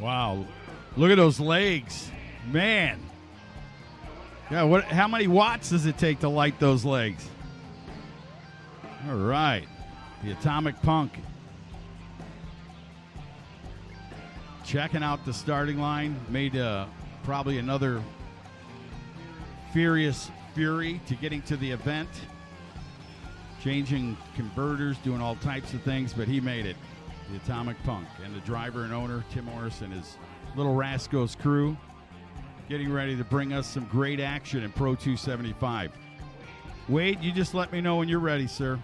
Wow. Look at those legs. Man. Yeah, how many watts does it take to light those legs? All right. The Atomic Punk. Checking out the starting line. Made probably another furious fury to getting to the event. Changing converters, doing all types of things, but he made it. The Atomic Punk. And the driver and owner, Tim Morris, and his little Rascos crew, getting ready to bring us some great action in Pro 275. Wade, you just let me know when you're ready, sir.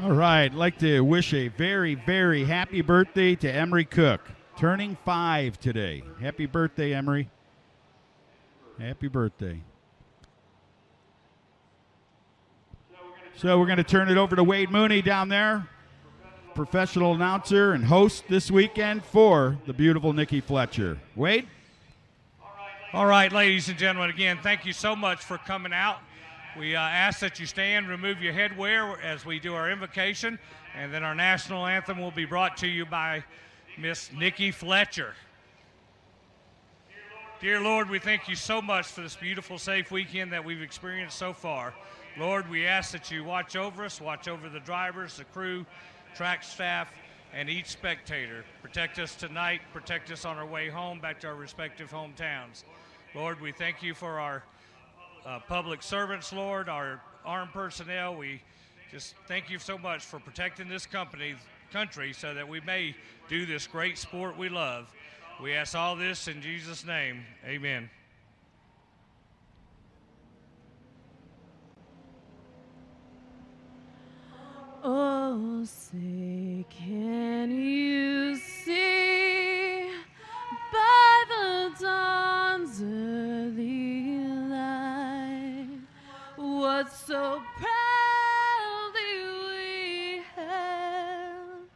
All right, I'd like to wish a very, very happy birthday to Emery Cook, turning 5 today. Happy birthday, Emery. Happy birthday. So we're going to turn it over to Wade Mooney down there, professional announcer and host this weekend for the beautiful Nikki Fletcher. Wade? All right, ladies and gentlemen, again, thank you so much for coming out. We ask that you stand, remove your headwear as we do our invocation, and then our national anthem will be brought to you by Miss Nikki Fletcher. Dear Lord, we thank you so much for this beautiful, safe weekend that we've experienced so far. Lord, we ask that you watch over us, watch over the drivers, the crew, track staff, and each spectator. Protect us tonight, protect us on our way home back to our respective hometowns. Lord, we thank you for our public servants, Lord, our armed personnel. We just thank you so much for protecting this country so that we may do this great sport we love. We ask all this in Jesus' name. Amen. Oh, say, can you see by the dawn's early light what so proudly we held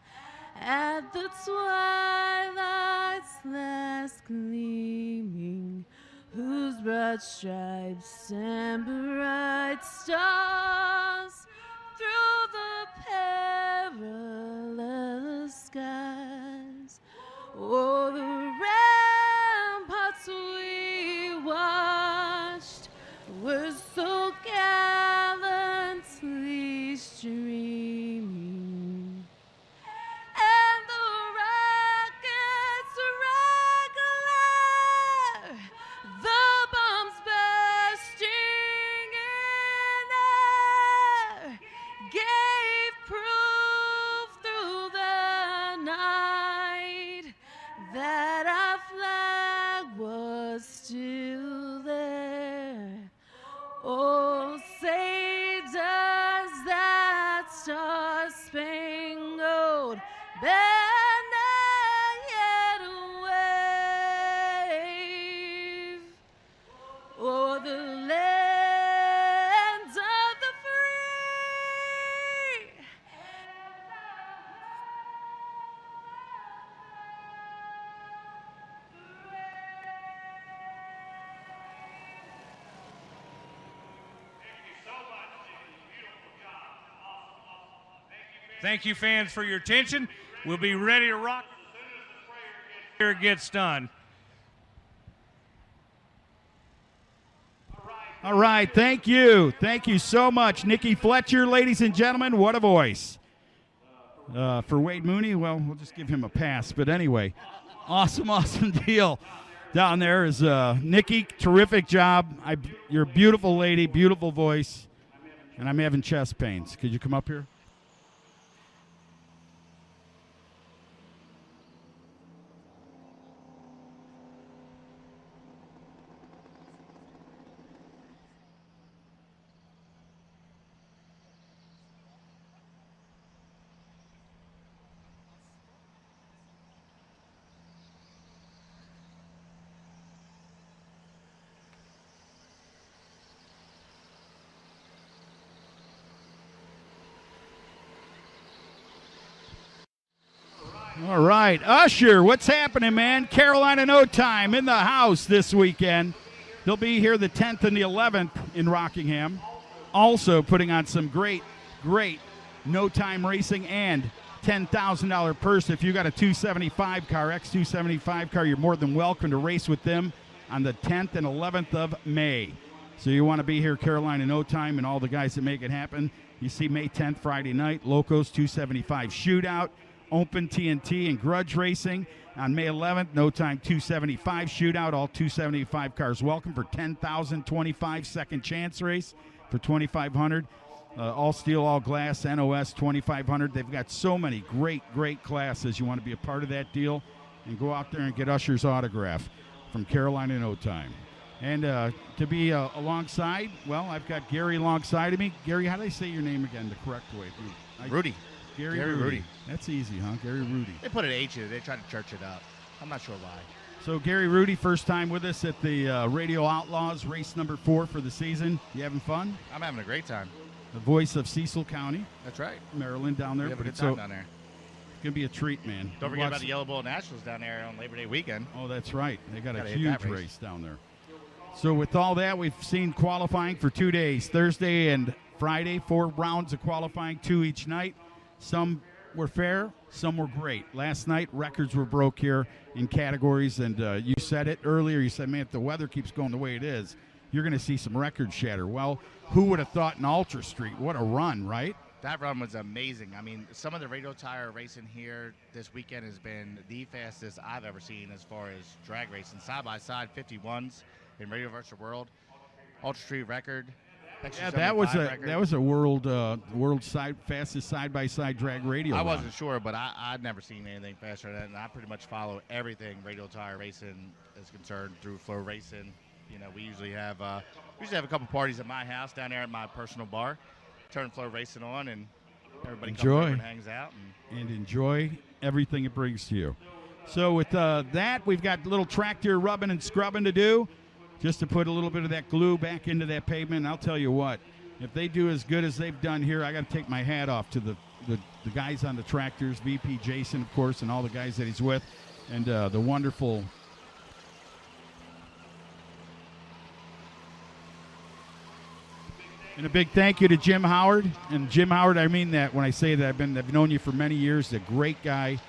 at the twilight's last gleaming, whose broad stripes and bright stars through the perilous skies, oh, the ramparts we watched were so gallantly streaming, and the rockets regular, the bombs bursting in air, gave proof through the night that our flag was still there. Oh, Thank you, fans, for your attention. We'll be ready to rock here it gets done. All right, thank you. Thank you so much. Nikki Fletcher, ladies and gentlemen, what a voice. For Wade Mooney, well, we'll just give him a pass. But anyway, awesome deal. Down there is Nikki, terrific job. You're a beautiful lady, beautiful voice. And I'm having chest pains. Could you come up here? All right, Usher, what's happening, man? Carolina No Time in the house this weekend. They'll be here the 10th and the 11th in Rockingham. Also putting on some great No Time racing and $10,000 purse. If you got a 275 car, X275 car, you're more than welcome to race with them on the 10th and 11th of May. So you want to be here, Carolina No Time, and all the guys that make it happen. You see May 10th, Friday night, Locos 275 Shootout. Open TNT and Grudge Racing on May 11th. No Time 275 Shootout. All 275 cars welcome for $10,025 second chance race for $2,500. All steel, all glass, NOS $2,500. They've got so many great classes. You want to be a part of that deal and go out there and get Usher's autograph from Carolina No Time. And to be alongside, well, I've got Gary alongside of me. Gary, how do I say your name again the correct way? Rudy. Gary Rudy. That's easy, huh? Gary Rudy. They put an H in it. They tried to church it up. I'm not sure why. So Gary Rudy, first time with us at the Radial Outlaws, race number 4 for the season. You having fun? I'm having a great time. The voice of Cecil County. That's right. Maryland down there. We have a good time down there. It's going to be a treat, man. Don't forget about the Yellow Bull Nationals down there on Labor Day weekend. Oh, that's right. They got a huge race down there. So with all that, we've seen qualifying for 2 days, Thursday and Friday, 4 rounds of qualifying, 2 each night. Some were fair, some were great. Last night, records were broke here in categories, and you said it earlier. You said, man, if the weather keeps going the way it is, you're going to see some records shatter. Well, who would have thought in Ultra Street? What a run, right? That run was amazing. I mean, some of the radio tire racing here this weekend has been the fastest I've ever seen as far as drag racing. Side-by-side 51s in Radio Virtual World. Ultra Street record. Yeah, that was a world fastest side-by-side drag radio. I wasn't sure, but I'd never seen anything faster than that, and I pretty much follow everything radio tire racing is concerned through FloRacing. You know, we usually have a couple parties at my house down there at my personal bar. Turn FloRacing on, and everybody comes over and hangs out and enjoy everything it brings to you. So with that, we've got a little tractor rubbing and scrubbing to do, just to put a little bit of that glue back into that pavement. And I'll tell you what, if they do as good as they've done here, I got to take my hat off to the guys on the tractors, VP Jason, of course, and all the guys that he's with, and the wonderful. And a big thank you to Jim Howard. And Jim Howard, I mean that when I say that. I've known you for many years. A great guy.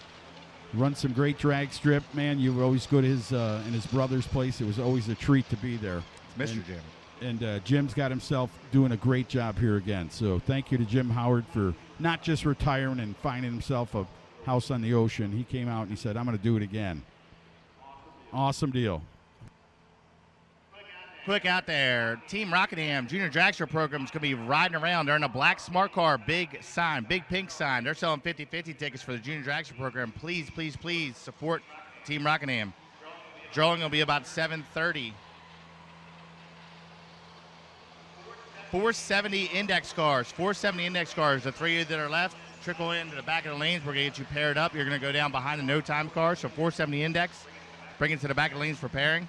Runs some great drag strip. Man, you would always go to his and his brother's place. It was always a treat to be there. It's Mr. Jim. And Jim's got himself doing a great job here again. So thank you to Jim Howard for not just retiring and finding himself a house on the ocean. He came out and he said, I'm going to do it again. Awesome deal. Quick out there, Team Rockingham Junior Dragster program is going to be riding around. They're in a black smart car, big sign, big pink sign. They're selling 50-50 tickets for the Junior Dragster program. Please, please, please support Team Rockingham. Drawing will be about 7:30. 470 index cars. 470 index cars. The 3 that are left trickle into the back of the lanes. We're going to get you paired up. You're going to go down behind the no time car. So 470 index. Bring it to the back of the lanes for pairing.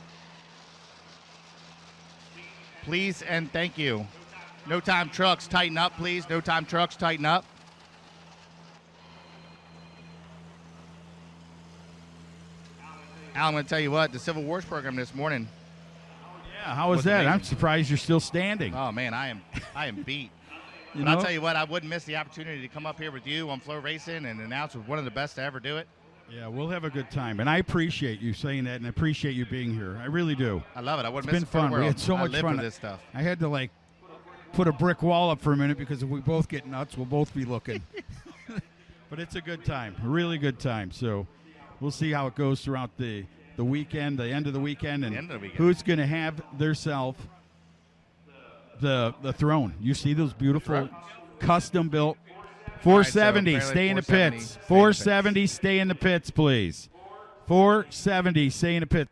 Please and thank you. No time trucks, tighten up, please. No time trucks, tighten up. Al, I'm going to tell you what, the Civil Wars program this morning. Yeah, how was that? Amazing. I'm surprised you're still standing. Oh man, I am beat. You But know? I'll tell you what, I wouldn't miss the opportunity to come up here with you on FloRacing and announce with one of the best to ever do it. Yeah, we'll have a good time. And I appreciate you saying that, and I appreciate you being here. I really do. I love it. I wouldn't It's miss been it for the fun. We world. had so much I live fun. for this stuff. I had to, like, put a brick wall up for a minute because if we both get nuts, we'll both be looking. But it's a good time, a really good time. So we'll see how it goes throughout the weekend, the end of the weekend, and end of the weekend. who's going to have theirself the throne. You see those beautiful Thrones. custom-built 470, apparently stay in the 470, pits. stay in the 470, stay in the pits, please. 470, stay in the pits.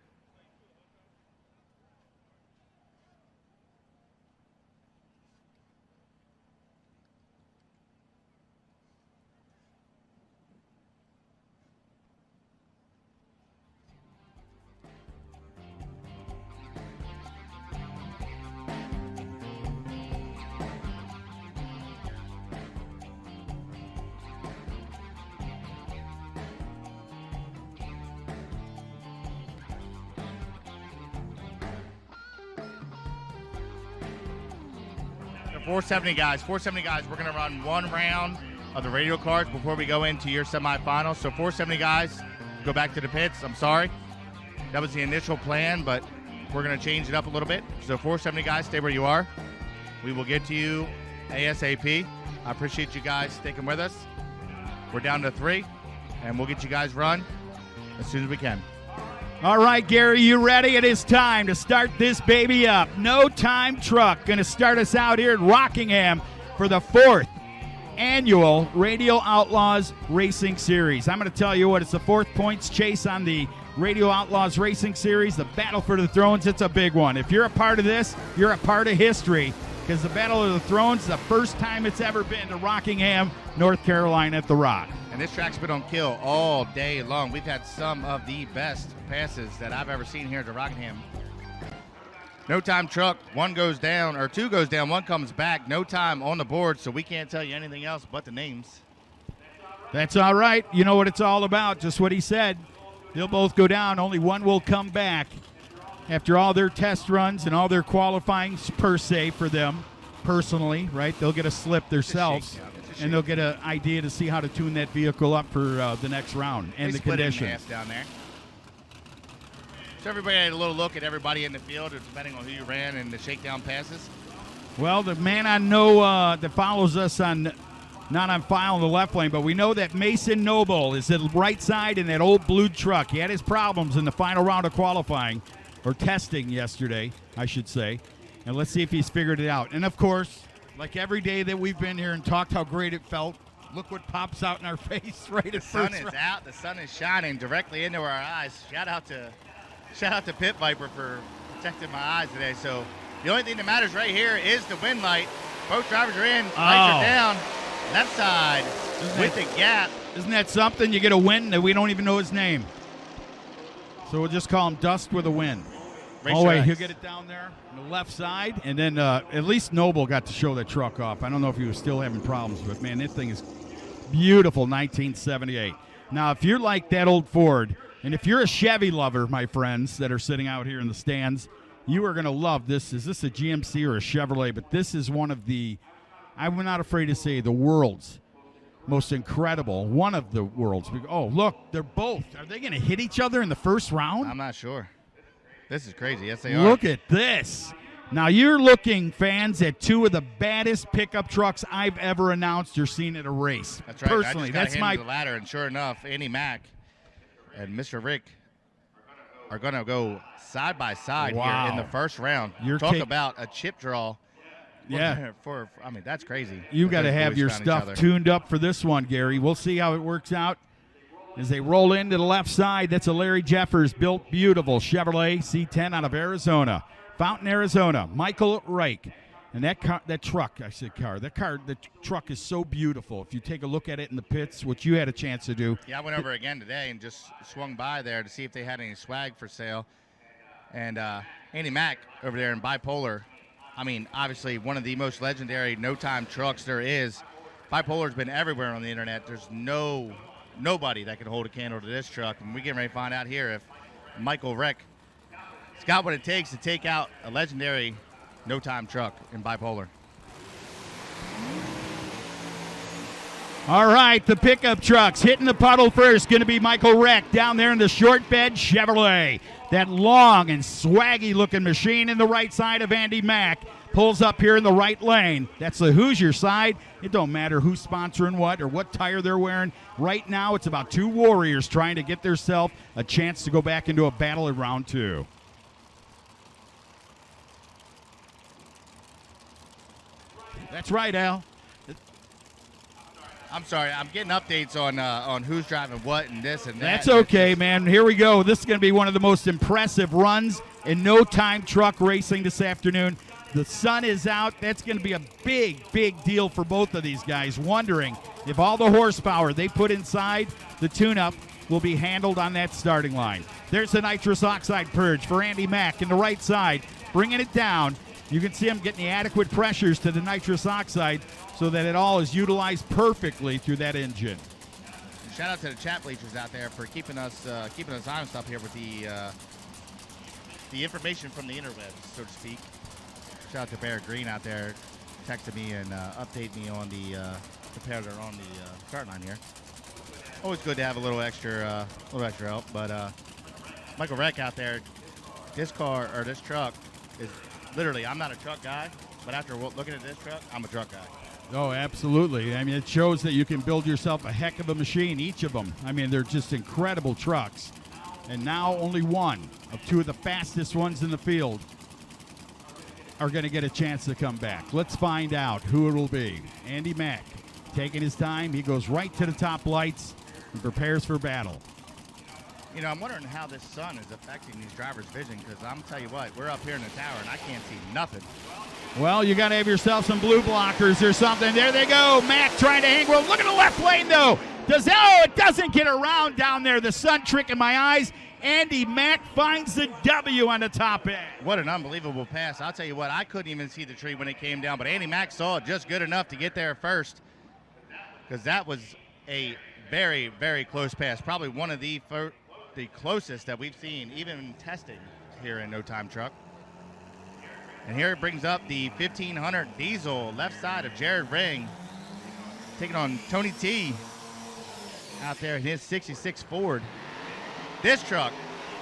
The 470 guys, we're going to run one round of the Radial cards before we go into your semifinals. So 470 guys, go back to the pits. I'm sorry. That was the initial plan, but we're going to change it up a little bit. So 470 guys, stay where you are. We will get to you ASAP. I appreciate you guys sticking with us. We're down to 3, and we'll get you guys run as soon as we can. All right, Gary, you ready? It is time to start this baby up. No Time Truck going to start us out here at Rockingham for the 4th annual Radial Outlaws Racing Series. I'm going to tell you what, it's the 4th points chase on the Radial Outlaws Racing Series, the Battle for the Thrones. It's a big one. If you're a part of this, you're a part of history, because the Battle of the Thrones is the first time it's ever been to Rockingham, North Carolina at the Rock. And this track's been on kill all day long. We've had some of the best passes that I've ever seen here at the Rockingham. No Time Truck, 1 goes down, or 2 goes down, 1 comes back. No time on the board, so we can't tell you anything else but the names. That's all right. You know what it's all about, just what he said. They'll both go down. Only one will come back after all their test runs and all their qualifying per se for them personally, right? They'll get a slip themselves, and they'll get an idea to see how to tune that vehicle up for the next round and the split it in conditions. half down there. So everybody had a little look at everybody in the field, depending on who you ran and the shakedown passes. Well, the man I know that follows us on, not on file in the left lane, but we know that Mason Noble is at the right side in that old blue truck. He had his problems in the final round of qualifying, or testing yesterday, I should say. And let's see if he's figured it out. And, of course, like every day that we've been here and talked how great it felt, look what pops out in our face right at first round. The sun is out. The sun is shining directly into our eyes. Shout out to Pit Viper for protecting my eyes today. So the only thing that matters right here is the wind light. Both drivers are in. Lights are down. Left side with the gap. Isn't that something? You get a win that we don't even know his name. So we'll just call him Dust with a win. Oh, wait, he'll get it down there on the left side. And then at least Noble got to show that truck off. I don't know if he was still having problems, but, man, this thing is beautiful, 1978. Now, if you're like that old Ford, and if you're a Chevy lover, my friends that are sitting out here in the stands, you are going to love this. Is this a GMC or a Chevrolet? But this is one of the, I'm not afraid to say, the world's most incredible, one of the world's. Oh, look, they're both. Are they going to hit each other in the first round? I'm not sure. This is crazy. Yes, they are. Look at this. Now, you're looking, fans, at 2 of the baddest pickup trucks I've ever announced or seen at a race. That's right. Personally, I just that's got my the ladder, and sure enough, Andy Mack and Mr. Rick are going to go side by side here in the first round. Talk about a chip draw. Yeah. I mean, that's crazy. You got to have your stuff tuned up for this one, Gary. We'll see how it works out as they roll into the left side. That's a Larry Jeffers built beautiful Chevrolet C10 out of Arizona, Fountain, Arizona. Michael Reich. And that truck is so beautiful. If you take a look at it in the pits, which you had a chance to do. Yeah, I went over again today and just swung by there to see if they had any swag for sale. And Andy Mack over there in Bipolar, I mean, obviously one of the most legendary no-time trucks there is. Bipolar's been everywhere on the internet. There's nobody that can hold a candle to this truck. And we're getting ready to find out here if Michael Reck has got what it takes to take out a legendary no-time truck in Bipolar. All right, the pickup trucks hitting the puddle first. Going to be Michael Reck down there in the short bed Chevrolet. That long and swaggy-looking machine in the right side of Andy Mack. Pulls up here in the right lane. That's the Hoosier side. It don't matter who's sponsoring what or what tire they're wearing. Right now, it's about two Warriors trying to get themselves a chance to go back into a battle in round 2. That's right, Al. I'm sorry, I'm getting updates on who's driving what and this and that. That's okay, man. Here we go. This is going to be one of the most impressive runs in no-time truck racing this afternoon. The sun is out. That's going to be a big, big deal for both of these guys, wondering if all the horsepower they put inside the tune-up will be handled on that starting line. There's the nitrous oxide purge for Andy Mack in the right side, bringing it down. You can see him getting the adequate pressures to the nitrous oxide so that it all is utilized perfectly through that engine. Shout out to the chat bleachers out there for keeping us honest up here with the information from the interwebs, so to speak. Shout out to Bear Green out there, texted me and updated me on the pair that are on the start line here. Always good to have a little extra help. But Michael Reck out there, this truck is literally. I'm not a truck guy, but after looking at this truck, I'm a truck guy. Oh, absolutely. I mean, it shows that you can build yourself a heck of a machine, each of them. I mean, they're just incredible trucks. And now only one of two of the fastest ones in the field are going to get a chance to come back. Let's find out who it will be. Andy Mack taking his time. He goes right to the top lights and prepares for battle. You know, I'm wondering how this sun is affecting these drivers' vision, because I'm tell you what, we're up here in the tower and I can't see nothing. Well, you got to have yourself some blue blockers or something. There they go. Mack trying to hang. Well, look at the left lane, though. It doesn't get around down there. The sun tricking my eyes. Andy Mack finds the W on the top end. What an unbelievable pass. I'll tell you what, I couldn't even see the tree when it came down, but Andy Mack saw it just good enough to get there first, because that was a very, very close pass. Probably one of the closest that we've seen, even in testing here in No Time Truck. And here it brings up the 1500 diesel, left side of Jared Ring, taking on Tony T out there in his 66 Ford. This truck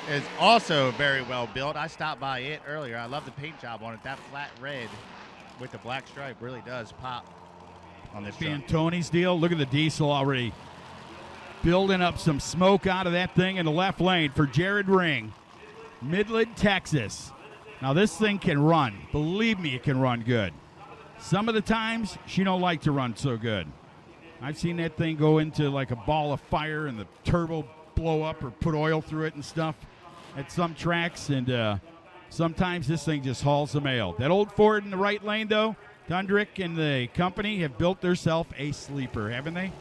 is also very well built. I stopped by it earlier. I love the paint job on it. That flat red with the black stripe really does pop on this Being truck. Tony's deal, look at the diesel already building up some smoke out of that thing in the left lane for Jared Ring, Midland, Texas. Now this thing can run. Believe me, it can run good. Some of the times, she don't like to run so good. I've seen that thing go into like a ball of fire and the turbo blow up or put oil through it and stuff at some tracks, and sometimes this thing just hauls the mail. That old Ford in the right lane, though, Tundrick and the company have built themselves a sleeper, haven't they?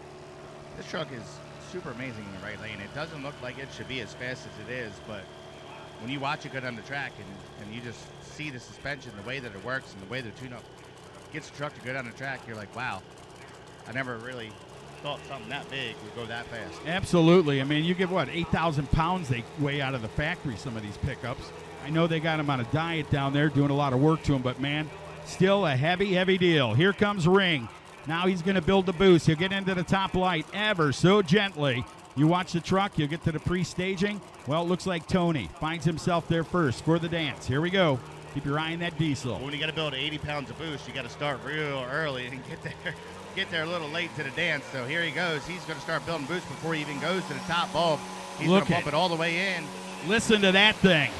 This truck is super amazing in the right lane. It doesn't look like it should be as fast as it is, but when you watch it go down the track and you just see the suspension, the way that it works, and the way the tune-up gets the truck to go down the track, you're like, wow, I never really thought something that big would go that fast. Absolutely. I mean, you get, 8,000 pounds they weigh out of the factory, some of these pickups. I know they got them on a diet down there, doing a lot of work to them, but, man, still a heavy, heavy deal. Here comes Ring. Now he's going to build the boost. He'll get into the top light ever so gently. You watch the truck, you'll get to the pre-staging. Well, it looks like Tony finds himself there first for the dance. Here we go. Keep your eye on that diesel. When you got to build 80 pounds of boost, you got to start real early and get there a little late to the dance. So here he goes. He's going to start building boost before he even goes to the top bulb. He's going to pump it all the way in. Listen to that thing.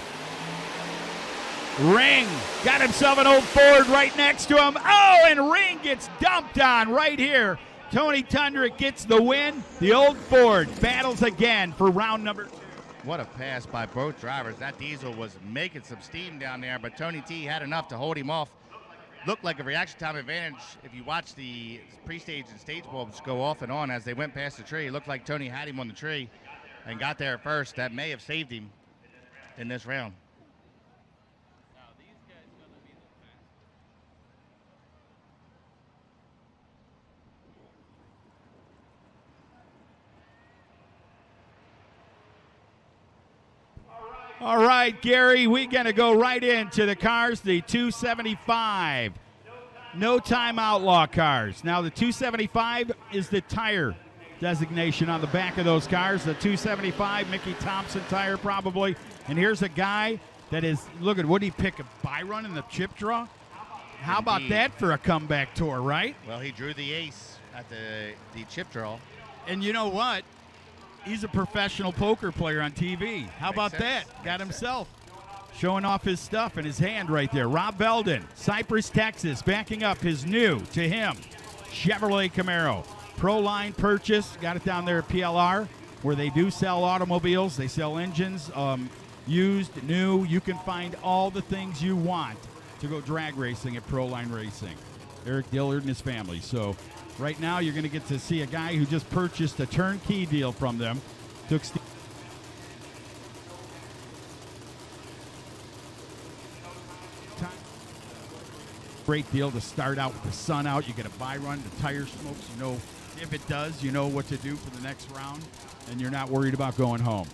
Ring got himself an old Ford right next to him. Oh, and Ring gets dumped on right here. Tony Tundrick gets the win. The old Ford battles again for round number 2. What a pass by both drivers. That diesel was making some steam down there, but Tony T had enough to hold him off. Looked like a reaction time advantage. If you watch the pre-stage and stage bulbs go off and on as they went past the tree, it looked like Tony had him on the tree and got there first. That may have saved him in this round. All right, Gary, we're going to go right into the cars, the 275 No Time Outlaw cars. Now, the 275 is the tire designation on the back of those cars. The 275, Mickey Thompson tire probably. And here's a guy that is, look at, what did he pick, a Byron in the chip draw? How about that for a comeback tour, right? Well, he drew the ace at the chip draw. And you know what? He's a professional poker player on TV. How about that? Got himself showing off his stuff in his hand right there. Rob Veldon, Cypress, Texas, backing up his new, to him, Chevrolet Camaro. Pro line purchase, got it down there at PLR, where they do sell automobiles. They sell engines, used, new. You can find all the things you want to go drag racing at Pro Line Racing. Eric Dillard and his family. So right now you're going to get to see a guy who just purchased a turnkey deal from them. Took great deal to start out with the sun out. You get a buy run, the tire smokes. You know, if it does, you know what to do for the next round, and you're not worried about going home.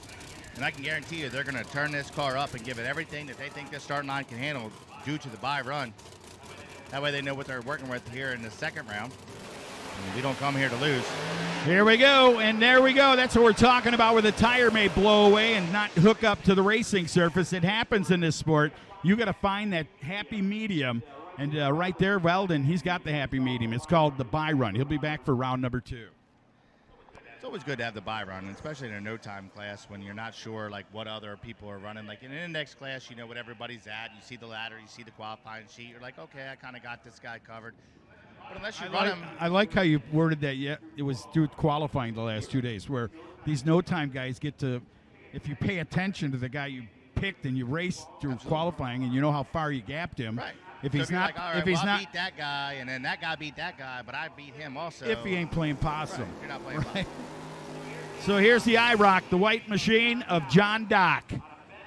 And I can guarantee you they're going to turn this car up and give it everything that they think this starting line can handle due to the buy run. That way they know what they're working with here in the second round. And we don't come here to lose. Here we go, and there we go. That's what we're talking about, where the tire may blow away and not hook up to the racing surface. It happens in this sport. You got to find that happy medium. And right there, Weldon, he's got the happy medium. It's called the buy run. He'll be back for round number 2. It's always good to have the buy run, especially in a no-time class when you're not sure like what other people are running. Like in an index class, you know what everybody's at. You see the ladder, you see the qualifying sheet. You're like, okay, I kind of got this guy covered. But unless you run him, I like how you worded that. Yeah, it was through qualifying the last 2 days, where these no-time guys get to, if you pay attention to the guy you picked and you race through qualifying, and you know how far you gapped him. Right. If So he's you're not, like, all right, if he's well, I not, beat that guy, and then that guy beat that guy, but I beat him also. if he ain't playing possum. Right, you're not playing right? So here's the IROC, the white machine of John Dock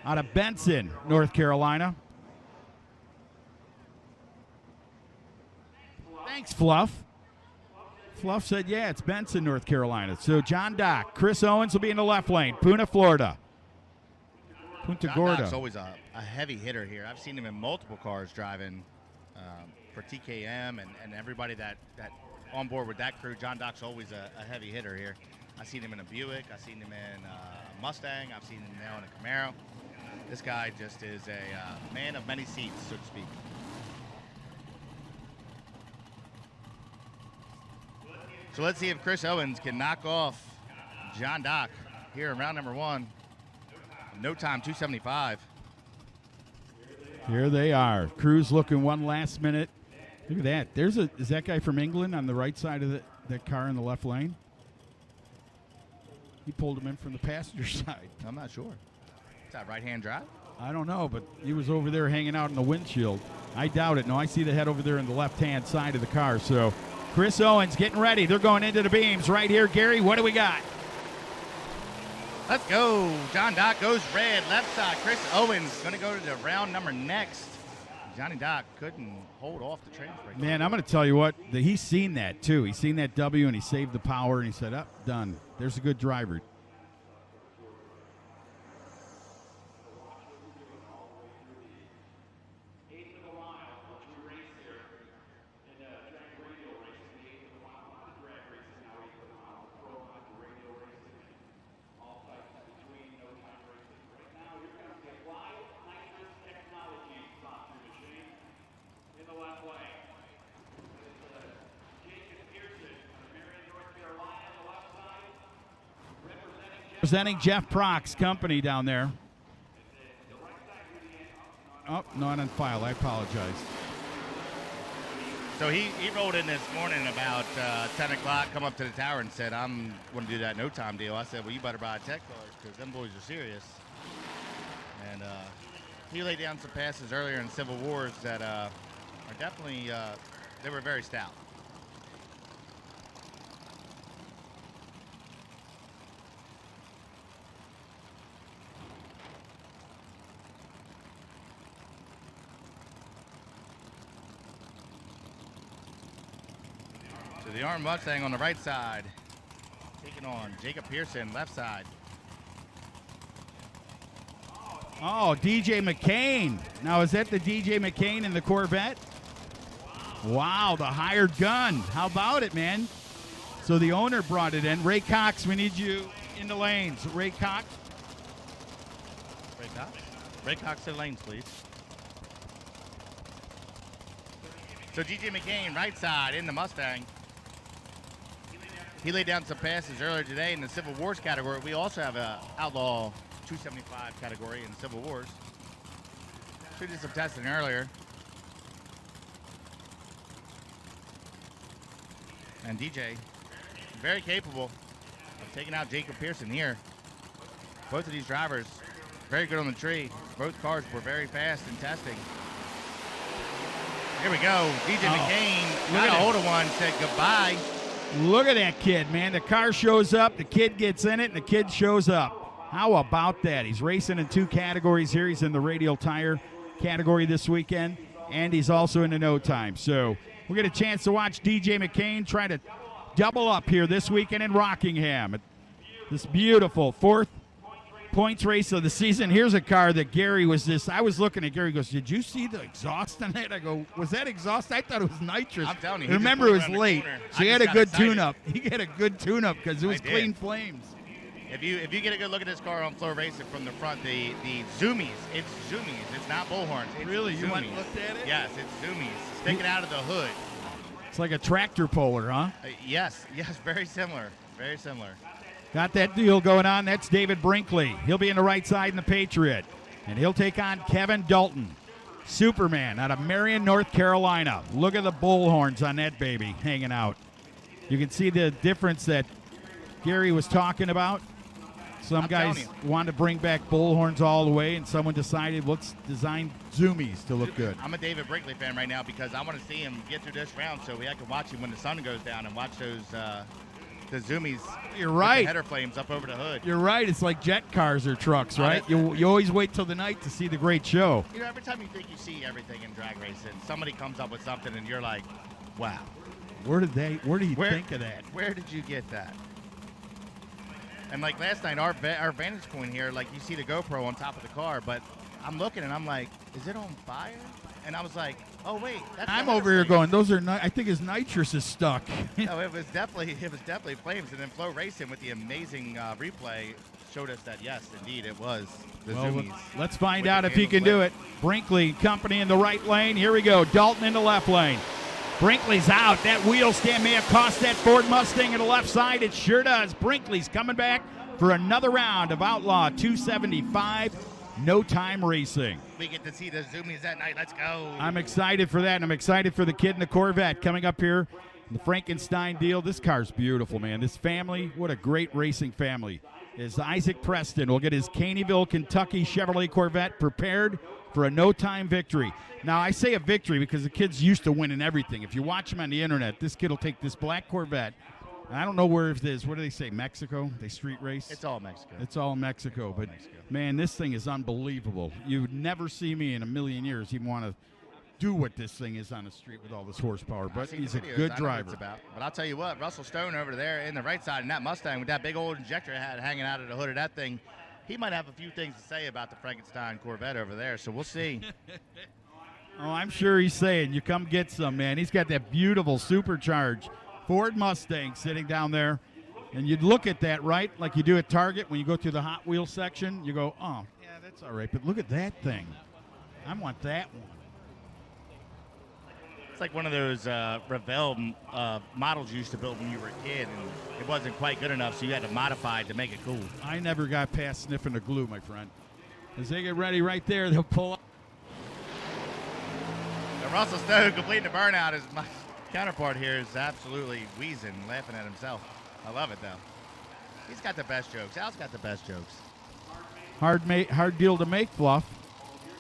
out of Benson, North Carolina. Thanks, Fluff. Fluff said, yeah, it's Benson, North Carolina. So John Dock. Chris Owens will be in the left lane. Puna, Florida. Punta John Gorda. Dock's always a heavy hitter here. I've seen him in multiple cars driving for TKM and everybody that on board with that crew. John Dock's always a heavy hitter here. I've seen him in a Buick. I've seen him in a Mustang. I've seen him now in a Camaro. This guy just is a man of many seats, so to speak. So let's see if Chris Owens can knock off John Dock here in round number 1. No time, 275. Here they are. Cruz looking one last minute. Look at that. Is that guy from England on the right side of that car in the left lane? He pulled him in from the passenger side. I'm not sure. Is that right-hand drive? I don't know, but he was over there hanging out in the windshield. I doubt it. No, I see the head over there in the left-hand side of the car. So Chris Owens getting ready. They're going into the beams right here. Gary, what do we got? Let's go. John Dock goes red, left side. Chris Owens going to go to the round number next. Johnny Dock couldn't hold off the train break. Man, I'm going to tell you what, he's seen that too. He's seen that W and he saved the power and he said, up, done. There's a good driver. Presenting Jeff Prock's company down there. Oh, not on file. I apologize. So he rolled in this morning about 10 o'clock, come up to the tower and said, I'm going to do that no-time deal. I said, well, you better buy a tech card because them boys are serious. And he laid down some passes earlier in Civil Wars that are definitely, they were very stout. The Arm Mustang on the right side, taking on Jacob Pearson, left side. Oh, DJ McCain. Now, is that the DJ McCain in the Corvette? Wow, the hired gun. How about it, man? So the owner brought it in. Ray Cox, we need you in the lanes. Ray Cox. Ray Cox? Ray Cox in lanes, please. So DJ McCain, right side in the Mustang. He laid down some passes earlier today in the Civil Wars category. We also have a Outlaw 275 category in Civil Wars. We did some testing earlier. And DJ, very capable of taking out Jacob Pearson here. Both of these drivers, very good on the tree. Both cars were very fast in testing. Here we go. DJ McCain got a hold of one, said goodbye. Look at that kid, man. The car shows up, the kid gets in it, and the kid shows up. How about that? He's racing in 2 categories here. He's in the Radial tire category this weekend, and he's also in the no time. So we'll get a chance to watch DJ McCain try to double up here this weekend in Rockingham. This beautiful 4th points race of the season. Here's a car that Gary was I was looking at Gary, goes, did you see the exhaust on that? I go, was that exhaust? I thought it was nitrous. I'm telling you. Remember, it was late. So he had a good tune-up. He had a good tune-up because it was clean flames. If you get a good look at this car on FloRacing from the front, the zoomies, it's zoomies. It's not bullhorns. It's really? Zoomies. You went and looked at it? Yes, it's zoomies. Sticking out of the hood. It's like a tractor puller, huh? Yes, very similar. Very similar. Got that deal going on. That's David Brinkley. He'll be in the right side in the Patriot. And he'll take on Kevin Dalton, Superman, out of Marion, North Carolina. Look at the bullhorns on that baby hanging out. You can see the difference that Gary was talking about. Some guys wanted to bring back bullhorns all the way, and someone decided, let's design zoomies to look good. I'm a David Brinkley fan right now because I want to see him get through this round so I can watch him when the sun goes down and watch those the zoomies. You're right. With the header flames up over the hood. You're right. It's like jet cars or trucks, right? You always wait till the night to see the great show. You know, every time you think you see everything in drag racing, somebody comes up with something and you're like, wow. Where did you think of that? Where did you get that? And like last night, our vantage point here, like you see the GoPro on top of the car, but I'm looking and I'm like, is it on fire? And I was like, oh wait, that's I'm over here going, those are I think his nitrous is stuck. No, it was definitely flames. And then FloRacing with the amazing replay showed us that yes, indeed, it was the zoomies. Let's find out if he can do it. Brinkley company in the right lane. Here we go. Dalton in the left lane. Brinkley's out. That wheel stand may have cost that Ford Mustang in the left side. It sure does. Brinkley's coming back for another round of Outlaw 275 No Time Racing. We get to see the zoomies that night. Let's go. I'm excited for that, and I'm excited for the kid in the Corvette coming up here. The Frankenstein deal. This car's beautiful, man. This family, what a great racing family. Is Isaac Preston will get his Caneyville, Kentucky Chevrolet Corvette prepared for a no-time victory. Now, I say a victory because the kid's used to winning everything. If you watch him on the internet, this kid will take this black Corvette. And I don't know where it is. What do they say, Mexico? They street race? It's all Mexico. It's all Mexico. But, man, this thing is unbelievable. You would never see me in a million years even want to do what this thing is on the street with all this horsepower. But he's a good driver. But I'll tell you what, Russell Stone over there in the right side in that Mustang with that big old injector hat hanging out of the hood of that thing, he might have a few things to say about the Frankenstein Corvette over there. So we'll see. Oh, I'm sure he's saying, you come get some, man. He's got that beautiful supercharged Ford Mustang sitting down there. And you'd look at that, right, like you do at Target when you go through the Hot Wheels section. You go, oh, yeah, that's all right. But look at that thing. I want that one. It's like one of those Revell models you used to build when you were a kid, and it wasn't quite good enough, so you had to modify it to make it cool. I never got past sniffing the glue, my friend. As they get ready right there, they'll pull up. Russell Stone completing the burnout. Is my counterpart here is absolutely wheezing, laughing at himself. I love it, though. He's got the best jokes. Al's got the best jokes. Hard deal to make, Fluff.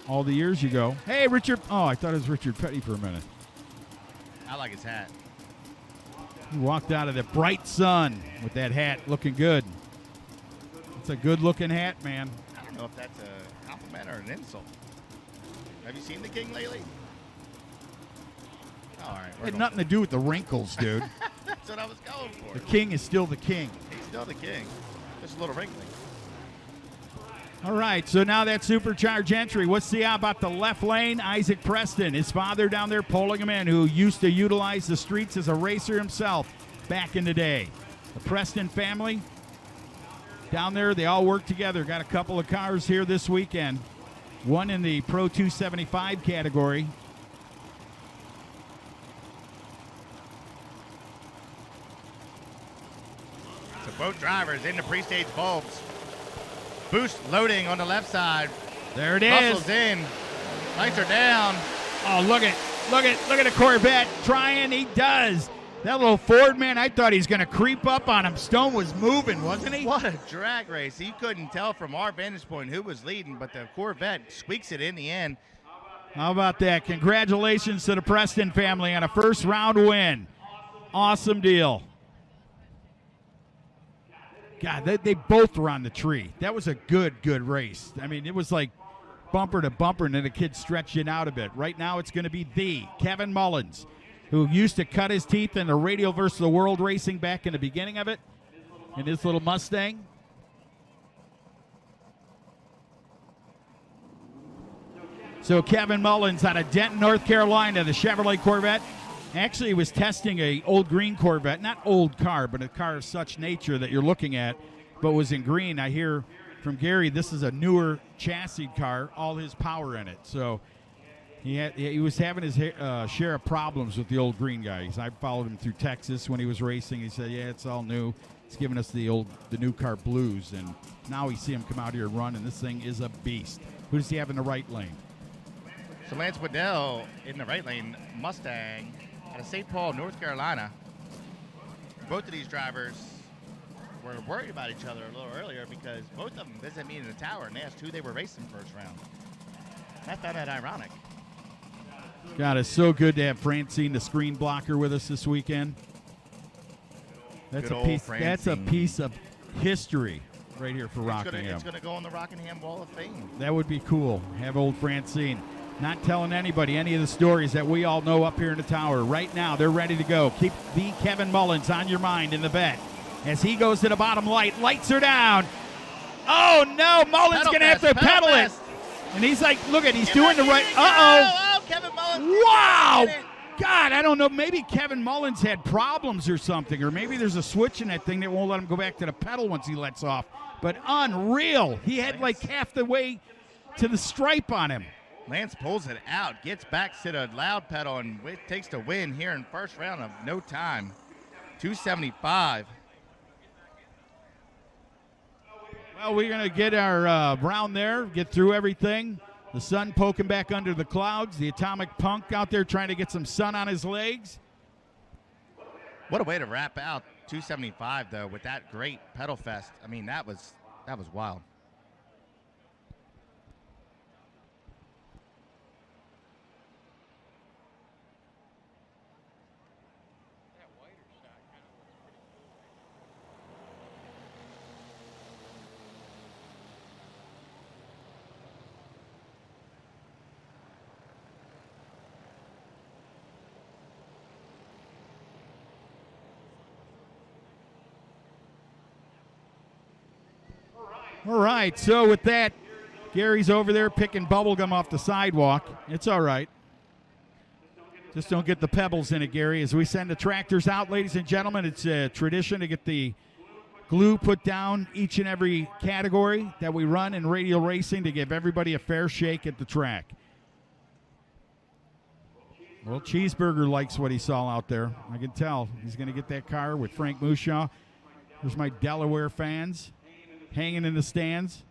All the years you go. Hey, Richard. Oh, I thought it was Richard Petty for a minute. I like his hat. He walked out of the bright sun with that hat looking good. It's a good-looking hat, man. I don't know if that's a compliment or an insult. Have you seen the King lately? All right. It had nothing to do with the wrinkles, dude. That's what I was going for. The king is still the king. He's still the king. Just a little wrinkly. All right, so now that supercharged entry. What's the about the left lane? Isaac Preston, his father down there pulling him in, who used to utilize the streets as a racer himself back in the day. The Preston family down there, they all work together. Got a couple of cars here this weekend. One in the Pro 275 category. So both drivers in the pre-stage bulbs. Boost loading on the left side. There it is. Muscles in. Lights are down. Oh, look at the Corvette trying. He does. That little Ford man, I thought he's going to creep up on him. Stone was moving, wasn't he? What a drag race. You couldn't tell from our vantage point who was leading, but the Corvette squeaks it in the end. How about that? Congratulations to the Preston family on a first round win. Awesome deal. God, they both were on the tree. That was a good race. I mean, it was like bumper to bumper, and then the kid stretched it out a bit. Right now, it's going to be the Kevin Mullins, who used to cut his teeth in the Radial versus the World racing back in the beginning of it, in his little Mustang. So Kevin Mullins out of Denton, North Carolina, the Chevrolet Corvette. Actually, he was testing a old green Corvette, not old car, but a car of such nature that you're looking at, but was in green. I hear from Gary this is a newer chassis car, all his power in it. So he was having his share of problems with the old green guys. I followed him through Texas when he was racing. He said, yeah, it's all new. It's giving us the new car blues, and now we see him come out here and run, and this thing is a beast. Who does he have in the right lane? So Lance Waddell in the right lane, Mustang, out of St. Paul, North Carolina. Both of these drivers were worried about each other a little earlier because both of them visited me in the tower and asked who they were racing first round. I found that ironic. God, it's so good to have Francine, the screen blocker, with us this weekend. That's a piece of history right here for Rockingham. It's going to go on the Rockingham Wall of Fame. That would be cool. Have old Francine. Not telling anybody any of the stories that we all know up here in the tower. Right now, they're ready to go. Keep the Kevin Mullins on your mind in the vet. As he goes to the bottom light, lights are down. Oh, no, Mullins going to have to pedal it. And he's like, look at, he's doing the right. Uh-oh. Oh, Kevin Mullins. Wow. God, I don't know. Maybe Kevin Mullins had problems or something, or maybe there's a switch in that thing that won't let him go back to the pedal once he lets off. But unreal. He had like half the way to the stripe on him. Lance pulls it out, gets back to the loud pedal, and takes the win here in first round of no time. 275. Well, we're going to get our round there, get through everything. The sun poking back under the clouds. The Atomic Punk out there trying to get some sun on his legs. What a way to wrap out 275, though, with that great pedal fest. I mean, that was wild. All right, so with that, Gary's over there picking bubblegum off the sidewalk. It's all right. Just don't get the pebbles in it, Gary. As we send the tractors out, ladies and gentlemen, it's a tradition to get the glue put down each and every category that we run in Radial Racing to give everybody a fair shake at the track. Well, Cheeseburger likes what he saw out there. I can tell. He's going to get that car with Frank Mushaw. There's my Delaware fans hanging in the stands.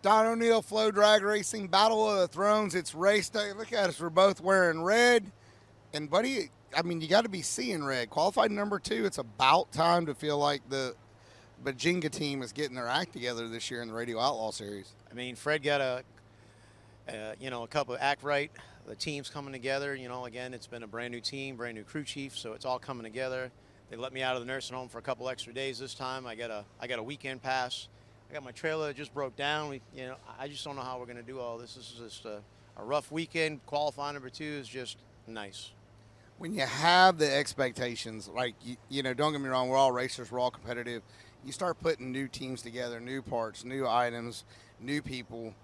Don O'Neill, Flow Drag Racing, Battle of the Thrones. It's race day. Look at us. We're both wearing red. And, buddy, I mean, you got to be seeing red. Qualified number 2, it's about time to feel like the Bajinga team is getting their act together this year in the Radio Outlaw Series. I mean, Fred got a couple of act right. The team's coming together. Again, it's been a brand new team, brand new crew chief, so it's all coming together. They let me out of the nursing home for a couple extra days this time. I got a weekend pass. I got my trailer that just broke down. I just don't know how we're going to do all this. This is just a rough weekend. Qualifying number 2 is just nice. When you have the expectations, like, don't get me wrong, we're all racers, we're all competitive. you start putting new teams together, new parts, new items, new people.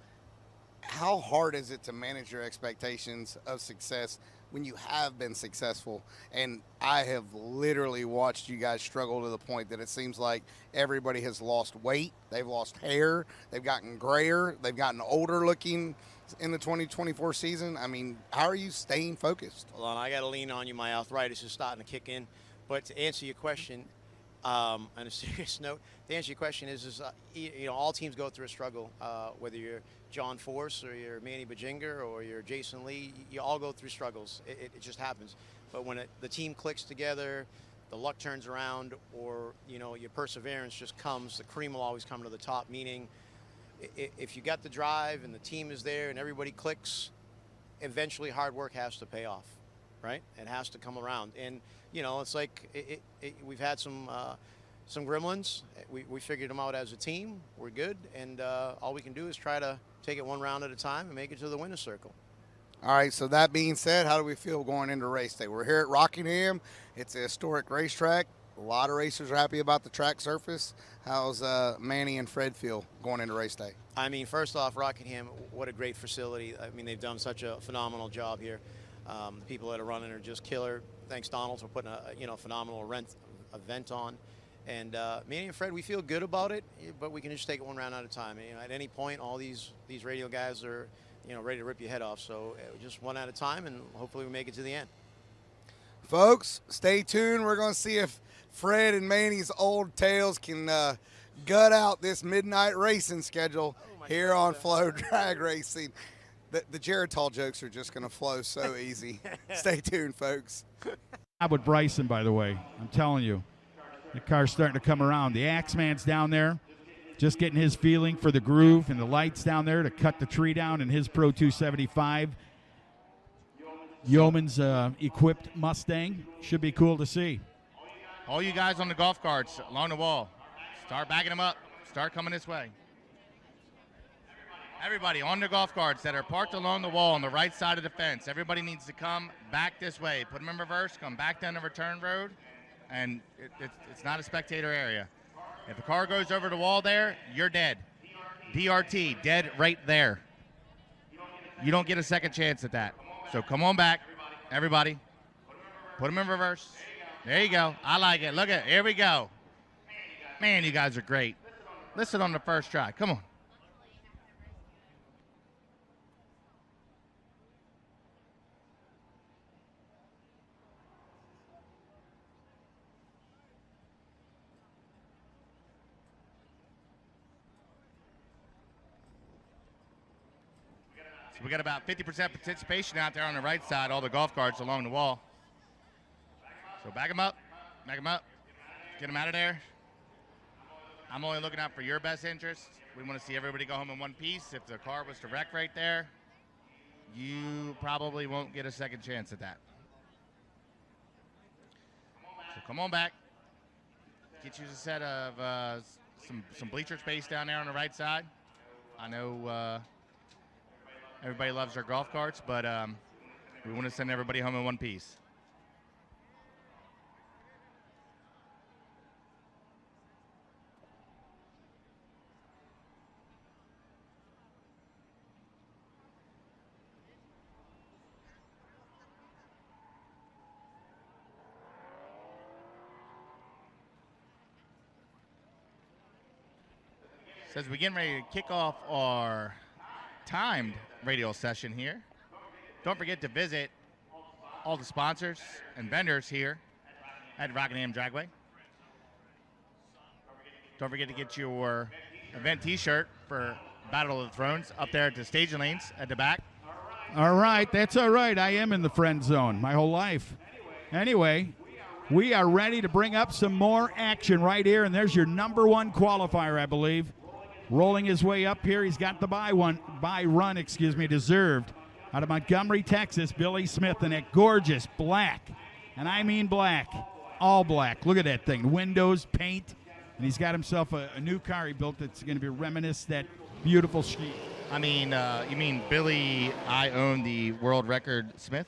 How hard is it to manage your expectations of success when you have been successful? And I have literally watched you guys struggle to the point that it seems like everybody has lost weight, they've lost hair, they've gotten grayer, they've gotten older looking in the 2024 season. I mean, how are you staying focused? Hold on, I got to lean on you. My arthritis is starting to kick in. But to answer your question, on a serious note, the answer to your question is you know, all teams go through a struggle. Whether you're John Force or you're Manny Bajinger or you're Jason Lee, you all go through struggles. It just happens. But when the team clicks together, the luck turns around, or you know, your perseverance just comes. The cream will always come to the top. Meaning, if you got the drive and the team is there and everybody clicks, eventually hard work has to pay off, right? It has to come around. And you know, it's like we've had some gremlins. We figured them out as a team. We're good, and all we can do is try to take it one round at a time and make it to the winner's circle. All right, so that being said, how do we feel going into race day? We're here at Rockingham. It's a historic racetrack. A lot of racers are happy about the track surface. How's Manny and Fred feel going into race day? I mean, first off, Rockingham, what a great facility. I mean, they've done such a phenomenal job here. The people that are running are just killer. Thanks, Donald, for putting a phenomenal event on. And Manny and Fred, we feel good about it, but we can just take it one round at a time. You know, at any point, all these Radial guys are, you know, ready to rip your head off. So just one at a time, and hopefully we make it to the end. Folks, stay tuned. We're going to see if Fred and Manny's old tales can gut out this midnight racing schedule here on Flow Drag Racing. The Geritol jokes are just going to flow so easy. Stay tuned, folks. With Bryson, by the way, I'm telling you, the car's starting to come around. The Axeman's down there, just getting his feeling for the groove, and the lights down there to cut the tree down in his Pro 275. Yeoman's equipped Mustang. Should be cool to see. All you guys on the golf carts along the wall, start backing them up. Start coming this way. Everybody on the golf carts that are parked along the wall on the right side of the fence, everybody needs to come back this way. Put them in reverse, come back down the return road, and it's not a spectator area. If a car goes over the wall there, you're dead. DRT, dead right there. You don't get a second chance at that. So come on back, everybody. Put them in reverse. There you go. I like it. Look at it. Here we go. Man, you guys are great. Listen on the first try. Come on. So we got about 50% participation out there on the right side, all the golf carts along the wall. So back them up, get them out of there. I'm only looking out for your best interest. We want to see everybody go home in one piece. If the car was to wreck right there, you probably won't get a second chance at that. So come on back. Get you a set of some bleacher space down there on the right side. I know everybody loves their golf carts, but we want to send everybody home in one piece. So as we get ready to kick off our timed radio session here, don't forget to visit all the sponsors and vendors here at Rockingham Dragway. Don't forget to get your event t-shirt for Battle of the Thrones up there at the staging lanes at the back. All right, that's all right. I am in the friend zone my whole life. Anyway, we are ready to bring up some more action right here, and there's your number one qualifier, I believe. Rolling his way up here, he's got the bye run deserved. Out of Montgomery, Texas, Billy Smith in that gorgeous black, and I mean black, all black. Look at that thing, windows, paint, and he's got himself a new car he built that's going to be reminisce that beautiful sheet. I mean, you mean Billy, I own the world record Smith?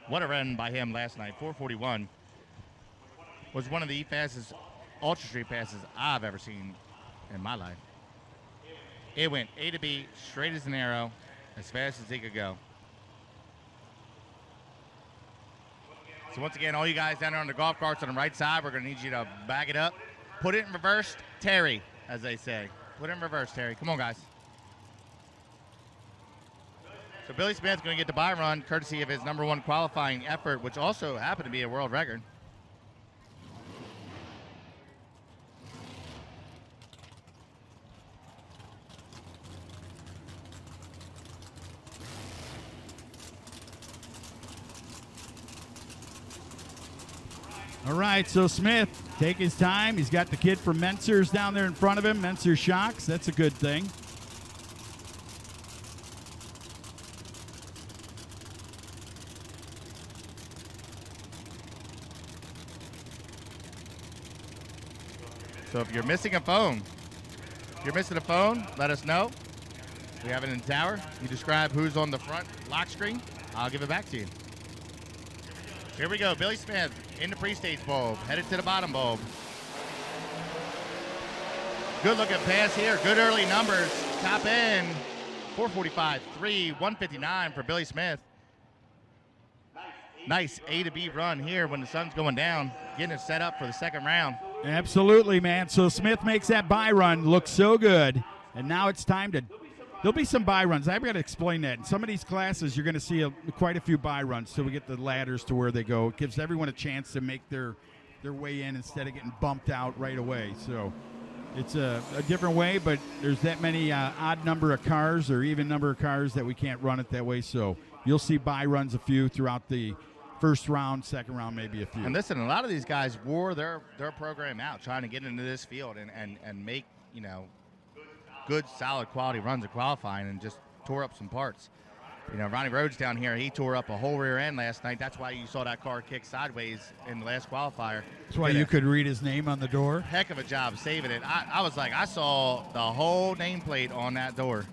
What a run by him last night, 441. Was one of the fastest Ultra Street passes I've ever seen in my life. It went A to B, straight as an arrow, as fast as it could go. So once again, all you guys down there on the golf carts on the right side, we're going to need you to back it up. Put it in reverse, Terry, as they say. Put it in reverse, Terry. Come on, guys. So Billy Smith's going to get the bye run, courtesy of his #1 qualifying effort, which also happened to be a world record. All right, so Smith, take his time. He's got the kid from Mentzer's down there in front of him. Mentzer Shocks, that's a good thing. So if you're missing a phone, let us know. We have it in the tower. You describe who's on the front lock screen. I'll give it back to you. Here we go. Billy Smith in the pre-stage bulb, headed to the bottom bulb. Good looking pass here. Good early numbers. Top end, 445.3, 159 for Billy Smith. Nice A to B run here when the sun's going down, getting it set up for the second round. Absolutely, man. So Smith makes that bye run look so good, and now it's time to. There'll be some bye runs. I've got to explain that. In some of these classes, you're going to see quite a few bye runs till we get the ladders to where they go. It gives everyone a chance to make their way in instead of getting bumped out right away. So it's a different way, but there's that many odd number of cars or even number of cars that we can't run it that way. So you'll see bye runs a few throughout the first round, second round, maybe a few. And listen, a lot of these guys wore their program out trying to get into this field and make, good, solid quality runs of qualifying and just tore up some parts. Ronnie Rhodes down here, he tore up a whole rear end last night. That's why you saw that car kick sideways in the last qualifier. That's why you could read his name on the door. Heck of a job saving it. I was like, I saw the whole nameplate on that door.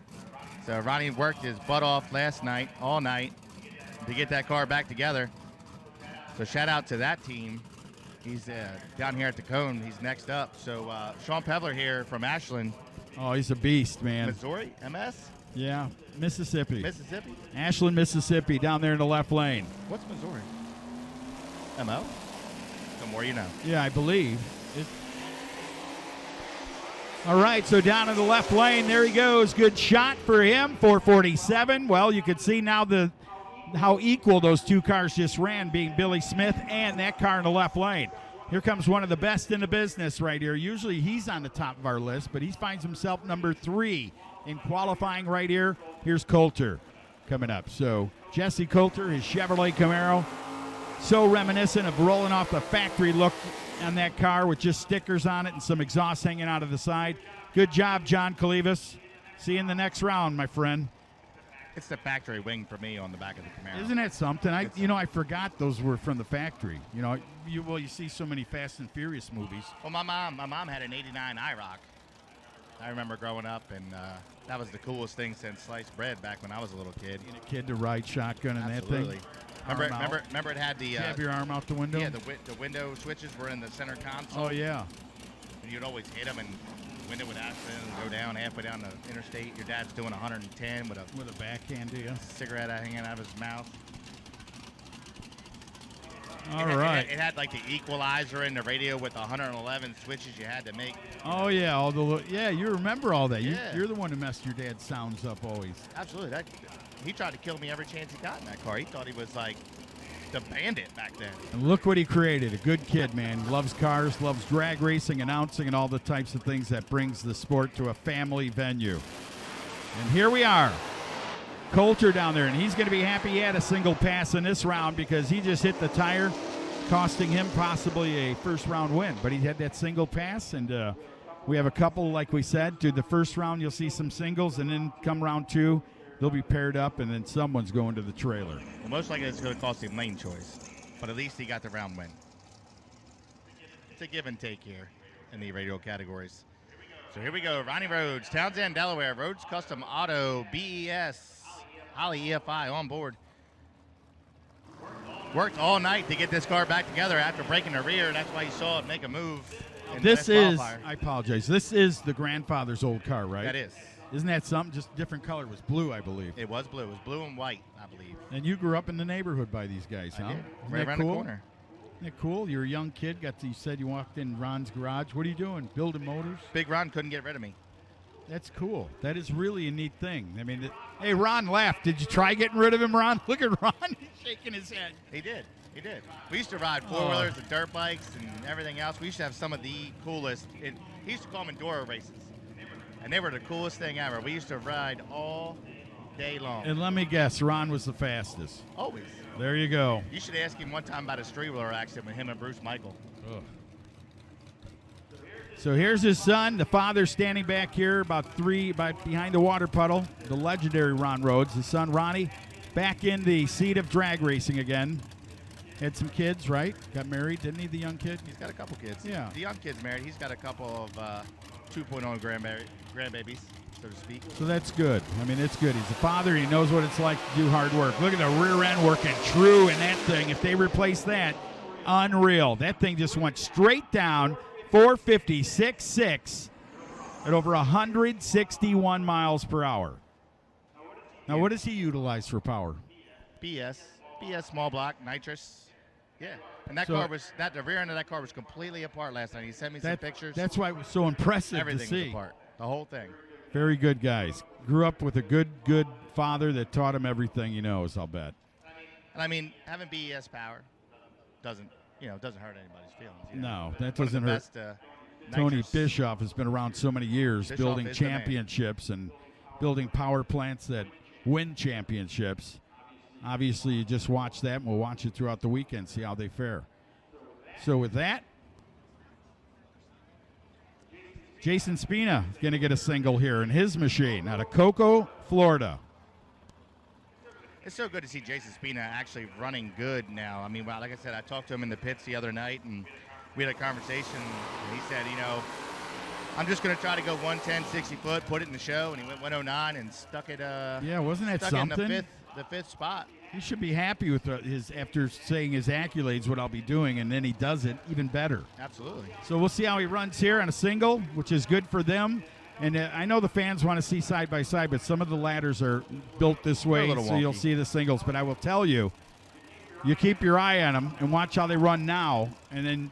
So Ronnie worked his butt off last night, all night, to get that car back together. So shout out to that team. He's down here at the cone. He's next up. So Sean Pevler here from Ashland. Oh, he's a beast, man. Missouri? MS? Yeah, Mississippi. Mississippi? Ashland, Mississippi, down there in the left lane. What's Missouri? MO? The more you know. Yeah, I believe. All right, so down in the left lane, there he goes. Good shot for him, 447. Well, you can see now how equal those two cars just ran, being Billy Smith and that car in the left lane. Here comes one of the best in the business right here. Usually he's on the top of our list, but he finds himself #3 in qualifying right here. Here's Coulter coming up. So Jesse Coulter, his Chevrolet Camaro, so reminiscent of rolling off the factory look on that car with just stickers on it and some exhaust hanging out of the side. Good job, John Kalivas. See you in the next round, my friend. It's the factory wing for me on the back of the Camaro. Isn't that something? I forgot those were from the factory. You see so many Fast and Furious movies. Well, my mom had an '89 IROC. I remember growing up, and that was the coolest thing since sliced bread back when I was a little kid. Being a kid to ride shotgun and Absolutely. that thing. Remember it had the. Did you have your arm out the window? Yeah, the window switches were in the center console. Oh yeah. And you'd always hit them, and the window would accidentally go down halfway down the interstate. Your dad's doing 110 with a backhand, do you? Cigarette hanging out of his mouth. All right. It had like the equalizer in the radio with 111 switches you had to make. Oh yeah, you remember all that. Yeah. You're the one who messed your dad's sounds up always. Absolutely. He tried to kill me every chance he got in that car. He thought he was like the bandit back then. And look what he created. A good kid, man. Loves cars, loves drag racing, announcing, and all the types of things that brings the sport to a family venue. And here we are. Coulter down there, and he's going to be happy he had a single pass in this round because he just hit the tire, costing him possibly a first-round win. But he had that single pass, and we have a couple, like we said. Through the first round, you'll see some singles, and then come round 2, they'll be paired up, and then someone's going to the trailer. Well, most likely it's going to cost him lane choice, but at least he got the round win. It's a give and take here in the radio categories. So here we go. Ronnie Rhodes, Townsend, Delaware. Rhodes Custom Auto, BES. Holly EFI on board. Worked all night to get this car back together after breaking the rear. That's why you saw it make a move in This the is, qualifier. I apologize, this is the grandfather's old car, right? That is. Isn't that something? Just different color. It was blue, I believe. It was blue. It was blue and white, I believe. And you grew up in the neighborhood by these guys, huh? I did. Isn't Right that around cool? the corner. Isn't that cool? You're a young kid. You said you walked in Ron's garage. What are you doing? Building motors? Big Ron couldn't get rid of me. That's cool. That is really a neat thing. I mean, hey, Ron laughed. Did you try getting rid of him, Ron? Look at Ron. He's shaking his head. He did. He did. We used to ride four-wheelers and dirt bikes and everything else. We used to have some of the coolest. He used to call them enduro races. And they were the coolest thing ever. We used to ride all day long. And let me guess, Ron was the fastest. Always. There you go. You should ask him one time about a street-wheeler accident with him and Bruce Michael. Ugh. So here's his son, the father standing back here about behind the water puddle, the legendary Ron Rhodes. His son, Ronnie, back in the seat of drag racing again. Had some kids, right? Got married, didn't he, the young kid? He's got a couple kids. Yeah. The young kid's married. He's got a couple of 2.0 grandbabies, so to speak. So that's good. I mean, it's good. He's a father. He knows what it's like to do hard work. Look at the rear end working true in that thing. If they replace that, unreal. That thing just went straight down, 456.6 at over 161 miles per hour. Now, what does he utilize for power? BS small block, nitrous. Yeah. And that So- car was, the rear end of that car was completely apart last night. He sent me some pictures. That's why it was so impressive Everything to was see. apart. The whole thing. Very good guys. Grew up with a good father that taught him everything he knows, I'll bet. And I mean, having BS power doesn't hurt anybody's feelings. You know? No, that One of the doesn't hurt. best, Tony nitrous- Bischoff has been around so many years, Bischoff building is the man. championships and building power plants that win championships. Obviously, you just watch that, and we'll watch it throughout the weekend, see how they fare. So with that, Jason Spina is going to get a single here in his machine out of Cocoa, Florida. It's so good to see Jason Spina actually running good now. I mean, well, like I said, I talked to him in the pits the other night, and we had a conversation, and he said, I'm just going to try to go 110, 60 foot, put it in the show, and he went 109 and stuck it. Yeah, wasn't that stuck something? in the fifth spot. He should be happy with his, after saying his accolades, what I'll be doing, and then he does it even better. Absolutely. So we'll see how he runs here on a single, which is good for them. And I know the fans want to see side by side, but some of the ladders are built this way, little so you'll wonky. see the singles. But I will tell you, you keep your eye on them and watch how they run now, and then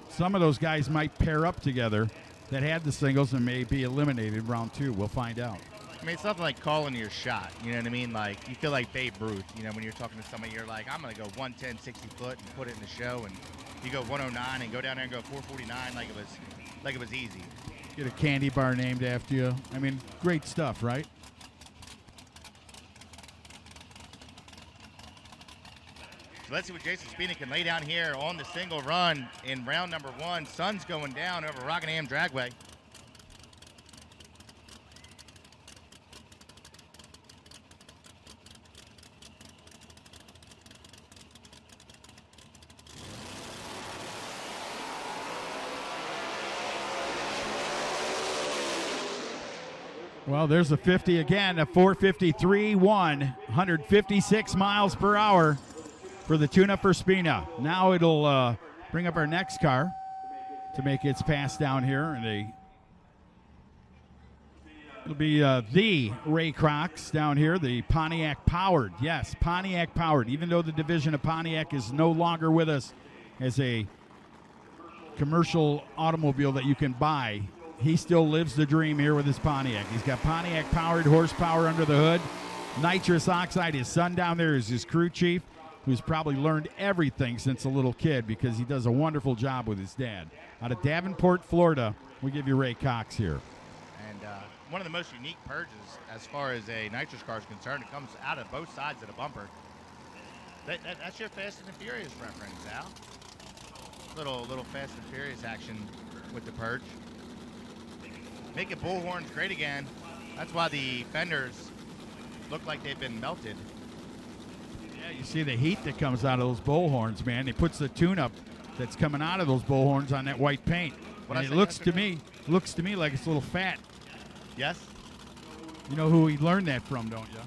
some of those guys might pair up together that had the singles and may be eliminated round two. We'll find out. I mean, it's nothing like calling your shot. You know what I mean? Like, you feel like Babe Ruth. When you're talking to somebody, you're like, I'm going to go 110, 60 foot and put it in the show. And you go 109 and go down there and go 449 like it was easy. Get a candy bar named after you. I mean, great stuff, right? So let's see what Jason Spina can lay down here on the single run in round number one. Sun's going down over Rockingham Dragway. Well, there's a 50 again, a 453.1, 156 miles per hour for the tune-up for Spina. Now it'll bring up our next car to make its pass down here. And it'll be the Ray Crocs down here, the Pontiac powered. Yes, Pontiac powered. Even though the division of Pontiac is no longer with us as a commercial automobile that you can buy, he still lives the dream here with his Pontiac. He's got Pontiac powered horsepower under the hood. Nitrous oxide, his son down there is his crew chief, who's probably learned everything since a little kid because he does a wonderful job with his dad. Out of Davenport, Florida, we give you Ray Cox here. And one of the most unique purges as far as a nitrous car is concerned, it comes out of both sides of the bumper. That's your Fast and the Furious reference, Al. Little Fast and Furious action with the purge. Making bullhorns great again. That's why the fenders look like they've been melted. Yeah, you see the heat that comes out of those bullhorns, man. He puts the tune-up that's coming out of those bullhorns on that white paint. What And I it say looks to yesterday? me like it's a little fat. Yes? You know who he learned that from, don't you?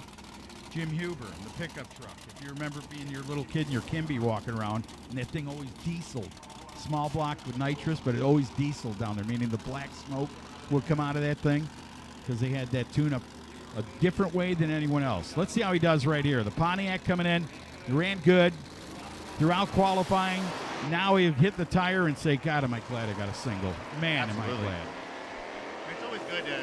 Jim Huber, the pickup truck. If you remember being your little kid in your Kimby walking around, and that thing always dieseled. small block with nitrous, but it always diesel down there, meaning the black smoke would come out of that thing because they had that tune-up a different way than anyone else. Let's see how he does right here. The Pontiac coming in. He ran good throughout qualifying. Now he hit the tire and say, God, am I glad I got a single. Man, Absolutely. am I glad. It's always good to,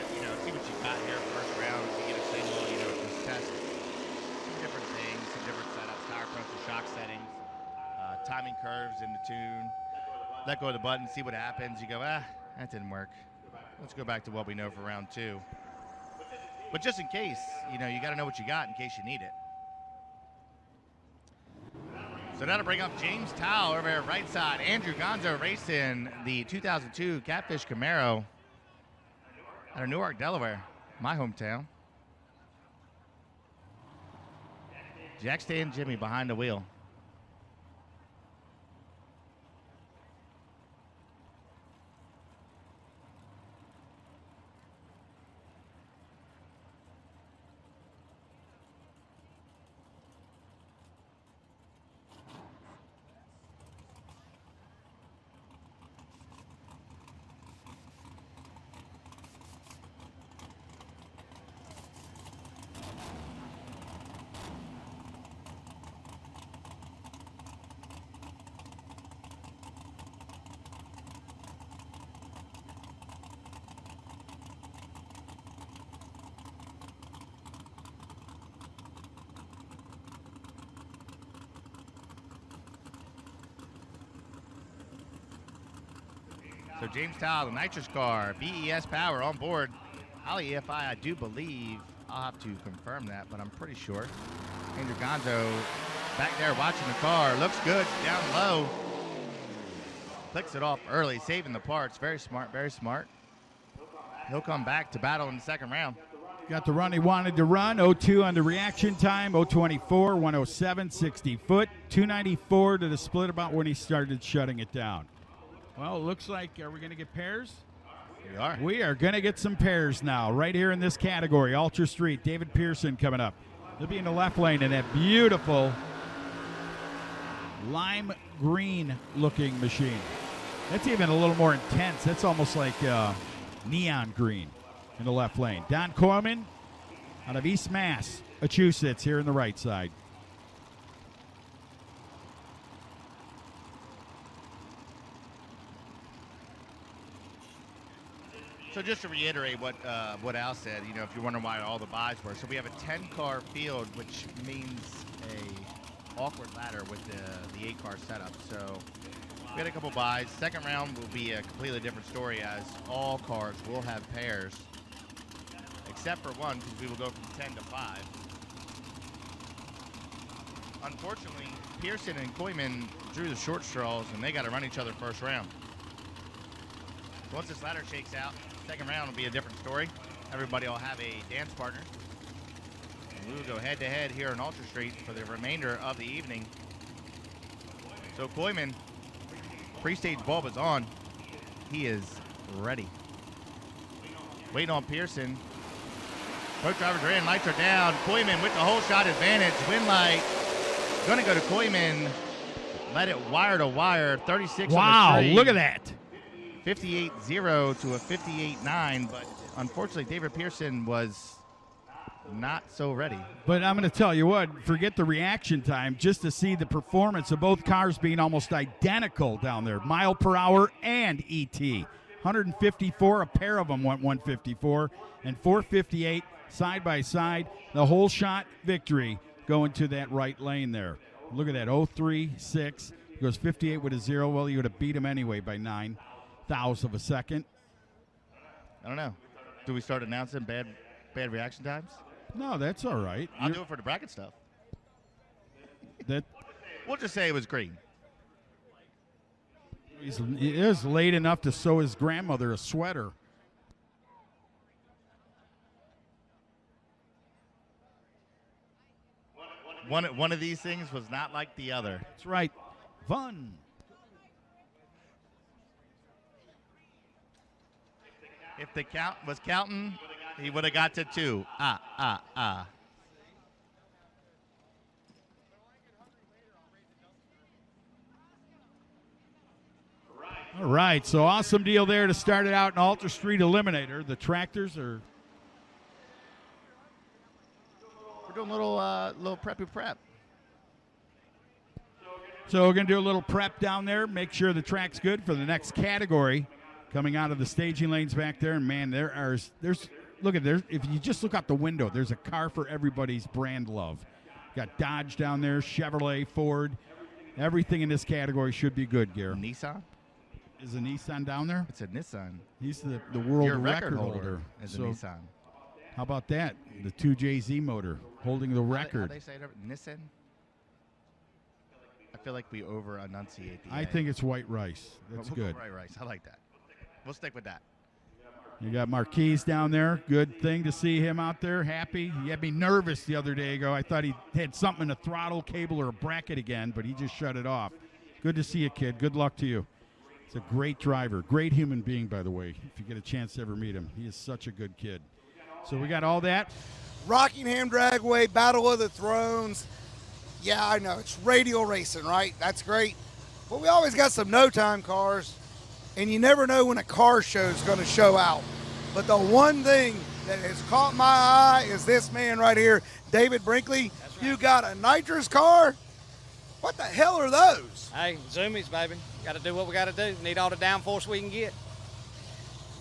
see what you got here first round. If you get a single, just test some different things, some different setups, tire pressure, shock settings, timing curves in the tune. Let go of the button, see what happens. You go, that didn't work. Let's go back to what we know for round 2. But just in case, you got to know what you got in case you need it. So now to bring up James Towle over here right side. Andrew Gonzo racing the 2002 Catfish Camaro out of Newark, Delaware, my hometown. Jack Stan Jimmy behind the wheel. So James Towle, the nitrous car, BES power on board. Holly EFI, I do believe. I'll have to confirm that, but I'm pretty sure. Andrew Gonzo back there watching the car. Looks good down low. Clicks it off early, saving the parts. Very smart, very smart. He'll come back to battle in the second round. Got the run he wanted to run. 02 on the reaction time. 024, 107, 60 foot. 294 to the split about when he started shutting it down. Well, it looks like, are we going to get pairs? We are. We are going to get some pairs now, right here in this category. Ultra Street, David Pearson coming up. He'll be in the left lane in that beautiful lime green looking machine. That's even a little more intense. That's almost like neon green in the left lane. Don Corman out of East Massachusetts here in the right side. So just to reiterate what Al said, if you're wondering why all the buys were, so we have a 10-car field, which means a awkward ladder with the 8-car setup. So we had a couple buys. Second round will be a completely different story, as all cars will have pairs, except for one, because we will go from 10 to 5. Unfortunately, Pearson and Koyman drew the short straws, and they got to run each other first round. Once this ladder shakes out, second round will be a different story. Everybody will have a dance partner. And we will go head-to-head here in Ultra Street for the remainder of the evening. So Koyman, pre-stage bulb is on. He is ready. Waiting on Pearson. Procharger are in, lights are down. Koyman with the whole shot advantage. Win light. Gonna go to Koyman. Let it wire to wire. 36 Wow, on the tree. look at that. 58-0 to a 58-9, but unfortunately David Pearson was not so ready. But I'm going to tell you what, forget the reaction time, just to see the performance of both cars being almost identical down there, mile per hour and ET. 154, a pair of them went 154, and 458 side by side. The whole shot victory going to that right lane there. Look at that, 036, goes 58 with a 0. Well, you would have beat him anyway by 9 thousandths of a second. I don't know. Do we start announcing bad reaction times? No, that's all right. I'll do it for the bracket stuff. That We'll just say it was green. he is late enough to sew his grandmother a sweater. One of these things was not like the other. That's right. Fun. If the count was counting, he would have got to 2. All right, so awesome deal there to start it out in Alta Street Eliminator. The tractors are... We're doing a little preppy prep. So we're going to do a little prep down there, make sure the track's good for the next category coming out of the staging lanes back there. And, man, there's look at there. If you just look out the window, there's a car for everybody's brand love. Got Dodge down there, Chevrolet, Ford. Everything in this category should be good, Gare. Nissan? Is a Nissan down there? It's a Nissan. He's the world Your record holder. is So a Nissan. how about that? The 2JZ motor holding the record. How they say it? Nissan? I feel like we over-enunciate the I think it's white rice. That's good. Right, rice. I like that. We'll stick with that. You got Marquise down there. Good thing to see him out there, happy. He had me nervous the other day ago. I thought he had something in a throttle cable or a bracket again, but he just shut it off. Good to see you, kid. Good luck to you. He's a great driver, great human being, by the way, if you get a chance to ever meet him. He is such a good kid. So we got all that. Rockingham Dragway, Battle of the Thrones. Yeah, I know. It's Radial racing, right? That's great. But we always got some no-time cars, and you never know when a car show is going to show out. But the one thing that has caught my eye is this man right here, David Brinkley. That's right. You got a nitrous car? What the hell are those? Hey, zoomies, baby. Got to do what we got to do. Need all the downforce we can get.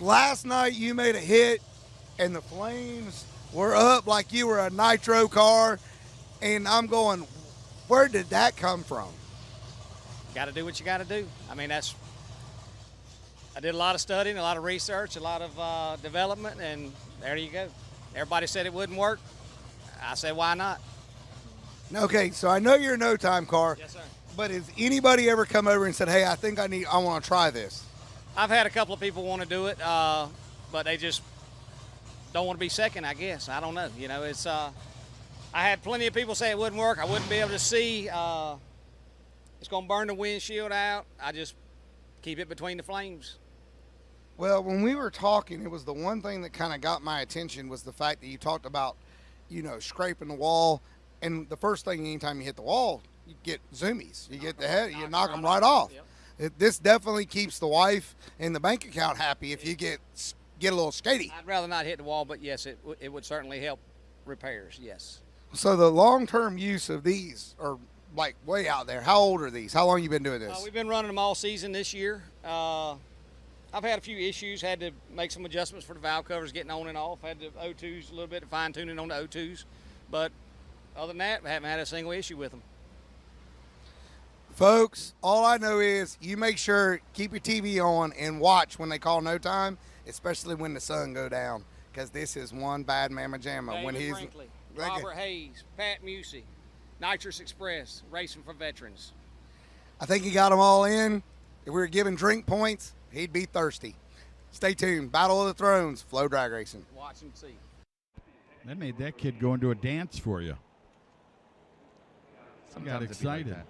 Last night you made a hit, and the flames were up like you were a nitro car, and I'm going, where did that come from? Got to do what you got to do. I mean, I did a lot of studying, a lot of research, a lot of development, and there you go. Everybody said it wouldn't work. I said, why not? Okay, so I know you're a no-time car. Yes, sir. But has anybody ever come over and said, hey, I think I want to try this? I've had a couple of people want to do it, but they just don't want to be second, I guess. I don't know. You know, it's I had plenty of people say it wouldn't work. I wouldn't be able to see. It's going to burn the windshield out. I just keep it between the flames. Well, when we were talking, it was the one thing that kind of got my attention was the fact that you talked about, scraping the wall. And the first thing, anytime you hit the wall, you get zoomies. You get the head, you knock them right off. Yep. This definitely keeps the wife and the bank account happy if you get a little skatey. I'd rather not hit the wall, but yes, it would certainly help repairs, yes. So the long-term use of these are like way out there. How old are these? How long you been doing this? We've been running them all season this year. I've had a few issues, had to make some adjustments for the valve covers getting on and off, had the O2s, a little bit of fine-tuning on the O2s, but other than that, I haven't had a single issue with them. Folks, all I know is you make sure, keep your TV on and watch when they call no time, especially when the sun go down, because this is one bad mamma jamma. David When he's Brinkley, Robert Hayes, Pat Musey, Nitrous Express, Racing for Veterans. I think he got them all in. If we were giving drink points, he'd be thirsty. Stay tuned. Battle of the Thrones, Flow Drag Racing. Watch and see. That made that kid go into a dance for you. Sometimes Got it'd be like excited. that.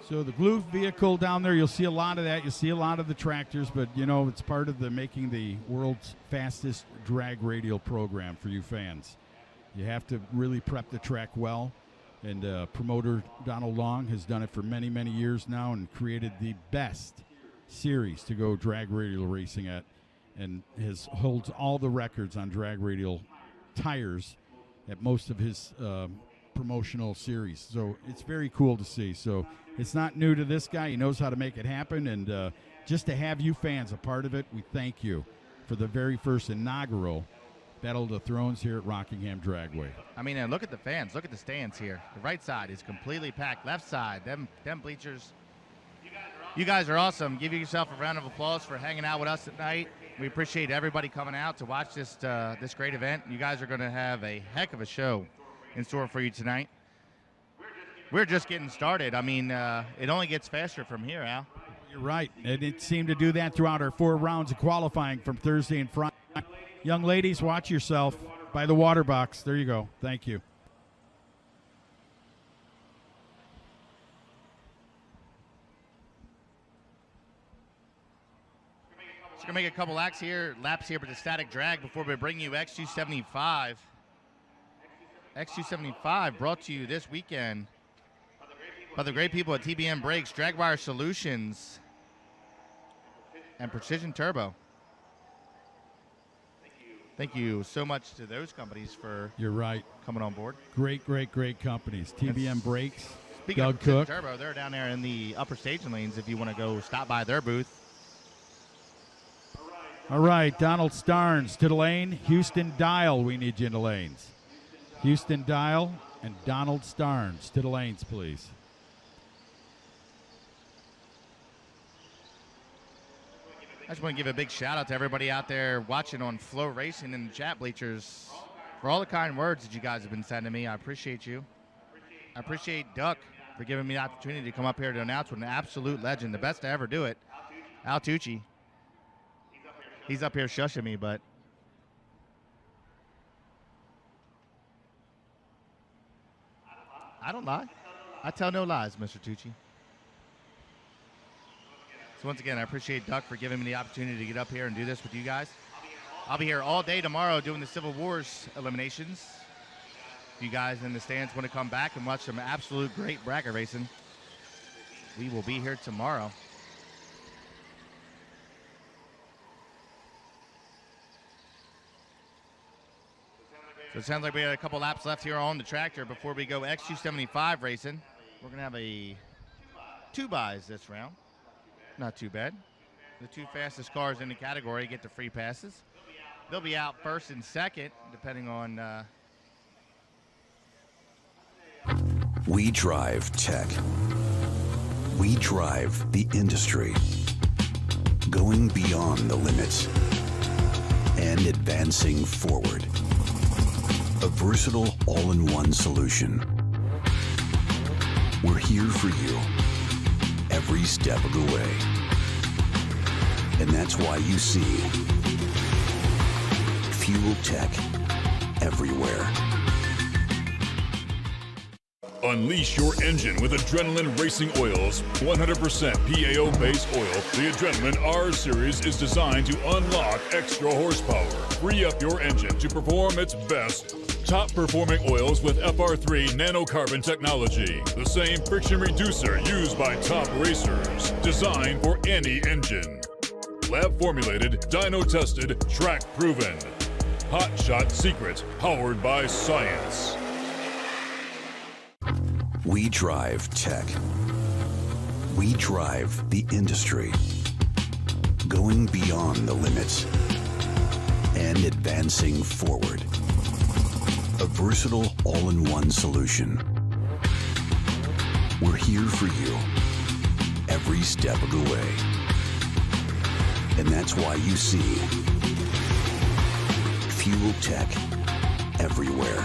So the glue vehicle down there, you'll see a lot of that. You'll see a lot of the tractors, but it's part of the making the world's fastest drag radial program for you fans. You have to really prep the track well, and promoter Donald Long has done it for many, many years now and created the best series to go drag radial racing at, and holds all the records on drag radial tires at most of his promotional series. So it's very cool to see. So it's not new to this guy. He knows how to make it happen, and just to have you fans a part of it, we thank you for the very first inaugural Battle of the Thrones here at Rockingham Dragway. I mean, and look at the fans. Look at the stands here. The right side is completely packed. Left side, them bleachers. You guys are awesome. Give yourself a round of applause for hanging out with us tonight. We appreciate everybody coming out to watch this this great event. You guys are going to have a heck of a show in store for you tonight. We're just getting started. I mean, it only gets faster from here, Al. You're right, and it seemed to do that throughout our 4 rounds of qualifying from Thursday and Friday. Young ladies, watch yourself by the water box. There you go. Thank you. So we're going to make a couple laps here with the static drag before we bring you X275. X275 brought to you this weekend by the great people at TBM Brakes, Dragwire Solutions, and Precision Turbo. Thank you so much to those companies for You're right. coming on board. Great companies. TBM Brakes, Speaking Doug of Precision Cook. Turbo, they're down there in the upper staging lanes if you want to go stop by their booth. All right, Donald Starnes to the lane. Houston Dial, we need you in the lanes. Houston Dial and Donald Starnes to the lanes, please. I just want to give a big shout out to everybody out there watching on FloRacing in the chat bleachers for all the kind words that you guys have been sending me. I appreciate you. I appreciate Duck for giving me the opportunity to come up here to announce with an absolute legend, the best to ever do it, Al Tucci. He's up here shushing me, but I don't lie. I tell no lies, Mr. Tucci. So once again, I appreciate Duck for giving me the opportunity to get up here and do this with you guys. I'll be here all day tomorrow doing the Civil Wars eliminations. If you guys in the stands want to come back and watch some absolute great bracket racing, we will be here tomorrow. So it sounds like we had a couple laps left here on the tractor before we go X275 racing. We're going to have a 2-buys this round. Not too bad. The 2 fastest cars in the category get the free passes. They'll be out first and second, depending on... We drive tech. We drive the industry. Going beyond the limits and advancing forward. A versatile all-in-one solution. We're here for you every step of the way. And that's why you see fuel tech everywhere. Unleash your engine with Adrenaline Racing Oil's 100% PAO-based oil. The Adrenaline R Series is designed to unlock extra horsepower. Free up your engine to perform its best. Top-performing oils with FR3 nanocarbon technology. The same friction reducer used by top racers. Designed for any engine. Lab-formulated, dyno-tested, track-proven. Hot Shot Secret, powered by science. We drive tech. We drive the industry. Going beyond the limits and advancing forward. A versatile all-in-one solution. We're here for you every step of the way. And that's why you see fuel tech everywhere.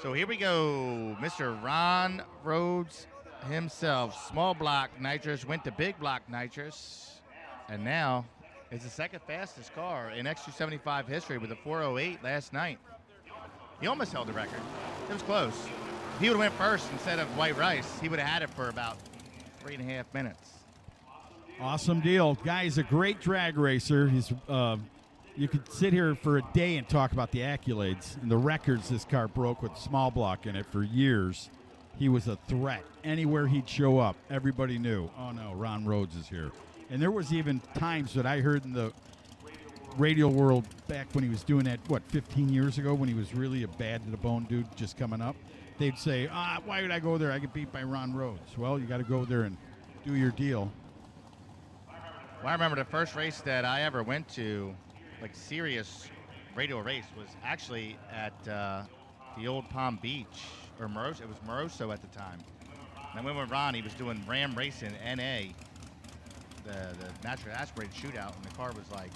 So here we go. Mr. Ron Rhodes himself. Small block nitrous went to big block nitrous. And now is the second fastest car in X275 history with a 408 last night. He almost held the record. It was close. If he would have went first instead of White Rice, he would have had it for about 3.5 minutes. Awesome deal. Guy is a great drag racer. He's you could sit here for a day and talk about the accolades and the records this car broke with small block in it for years. He was a threat. Anywhere he'd show up, everybody knew, oh no, Ron Rhodes is here. And there was even times that I heard in the Radial world back when he was doing that, 15 years ago when he was really a bad-to-the-bone dude just coming up. They'd say, why would I go there? I get beat by Ron Rhodes. Well, you got to go there and do your deal. Well, I remember the first race that I ever went to, like serious Radial race, was actually at the old Palm Beach, or Moroso. It was Moroso at the time. And I went with Ron. He was doing Ram Racing NA, the naturally aspirated shootout, and the car was like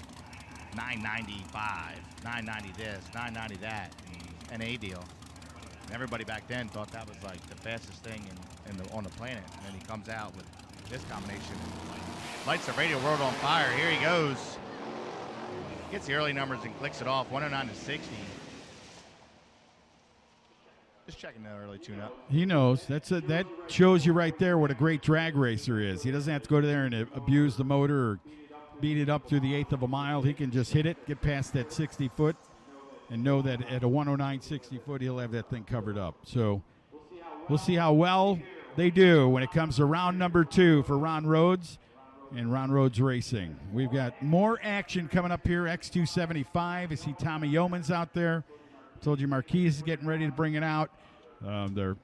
995, 990 this, 990 that, and NA deal. And everybody back then thought that was like the fastest thing on the planet. And then he comes out with this combination and lights the Radial world on fire. Here he goes. Gets the early numbers and clicks it off, 109 to 60. Just checking the early tune-up. He knows. That shows you right there what a great drag racer is. He doesn't have to go there and abuse the motor or beat it up through the eighth of a mile. He can just hit it, get past that 60-foot, and know that at a 109 60-foot, he'll have that thing covered up. So we'll see how well they do when it comes to round number 2 for Ron Rhodes and Ron Rhodes Racing. We've got more action coming up here. X275. I see Tommy Yeomans out there. Told you Marquise is getting ready to bring it out. Their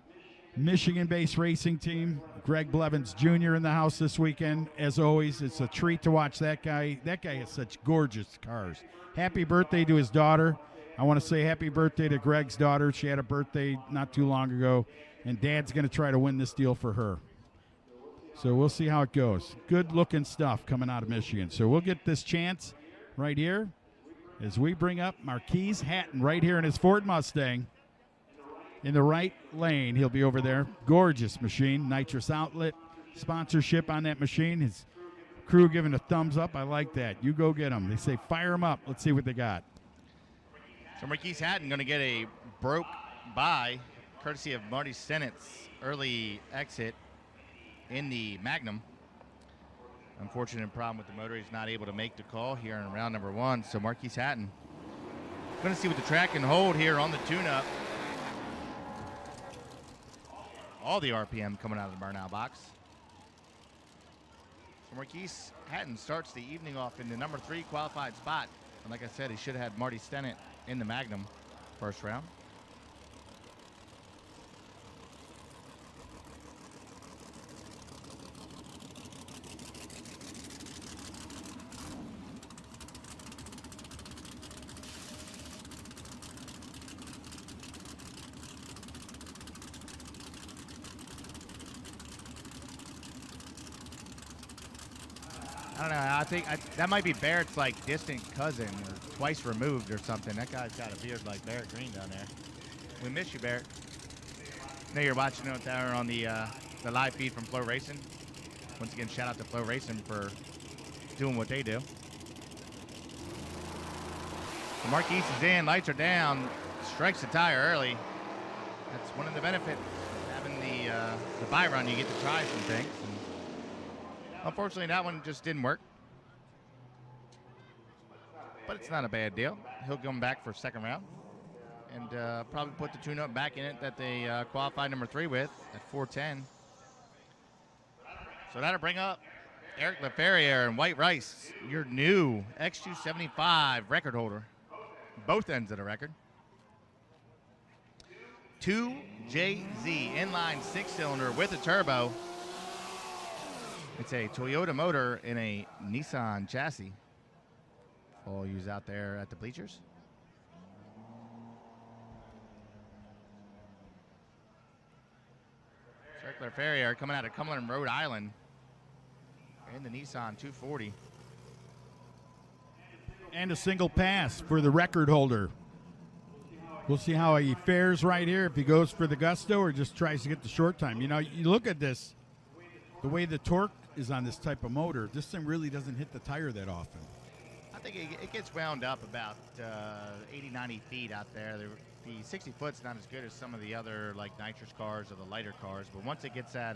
Michigan-based racing team. Greg Blevins Jr. in the house this weekend. As always, it's a treat to watch that guy. That guy has such gorgeous cars. Happy birthday to his daughter. I want to say happy birthday to Greg's daughter. She had a birthday not too long ago, and Dad's going to try to win this deal for her. So we'll see how it goes. Good-looking stuff coming out of Michigan. So we'll get this chance right here as we bring up Marquise Hatton right here in his Ford Mustang. In the right lane, he'll be over there. Gorgeous machine. Nitrous outlet sponsorship on that machine. His crew giving a thumbs up. I like that. You go get them. They say fire them up. Let's see what they got. So Marquise Hatton going to get a broke by, courtesy of Marty Sennett's early exit in the Magnum. Unfortunate problem with the motor. He's not able to make the call here in round number 1. So Marquise Hatton going to see what the track can hold here on the tune-up. All the RPM coming out of the burnout box. So Marquise Hatton starts the evening off in the number 3 qualified spot. And like I said, he should have had Marty Sennett in the Magnum first round. I don't know. I think that might be Barrett's like distant cousin or twice removed or something. That guy's got a beard like Barrett Green down there. We miss you, Barrett. I know you're watching out there on the live feed from FloRacing. Once again, shout out to FloRacing for doing what they do. So Marquise is in, lights are down, strikes the tire early. That's one of the benefits of having the buy run. You get to try some things. Unfortunately, that one just didn't work. But it's not a bad deal. He'll come back for second round and probably put the tune-up back in it that they qualified number 3 with at 410. So that'll bring up Eric LaFerriere and White Rice, your new X275 record holder. Both ends of the record. 2JZ inline 6-cylinder with a turbo. It's a Toyota motor in a Nissan chassis. All used out there at the bleachers. Circular Ferrier coming out of Cumberland, Rhode Island in the Nissan 240. And a single pass for the record holder. We'll see how he fares right here, if he goes for the gusto or just tries to get the short time. You know, you look at this, the way the torque is on this type of motor, this thing really doesn't hit the tire that often. I think it gets wound up about 80, 90 feet out there. The 60 foot's not as good as some of the other like nitrous cars or the lighter cars, but once it gets that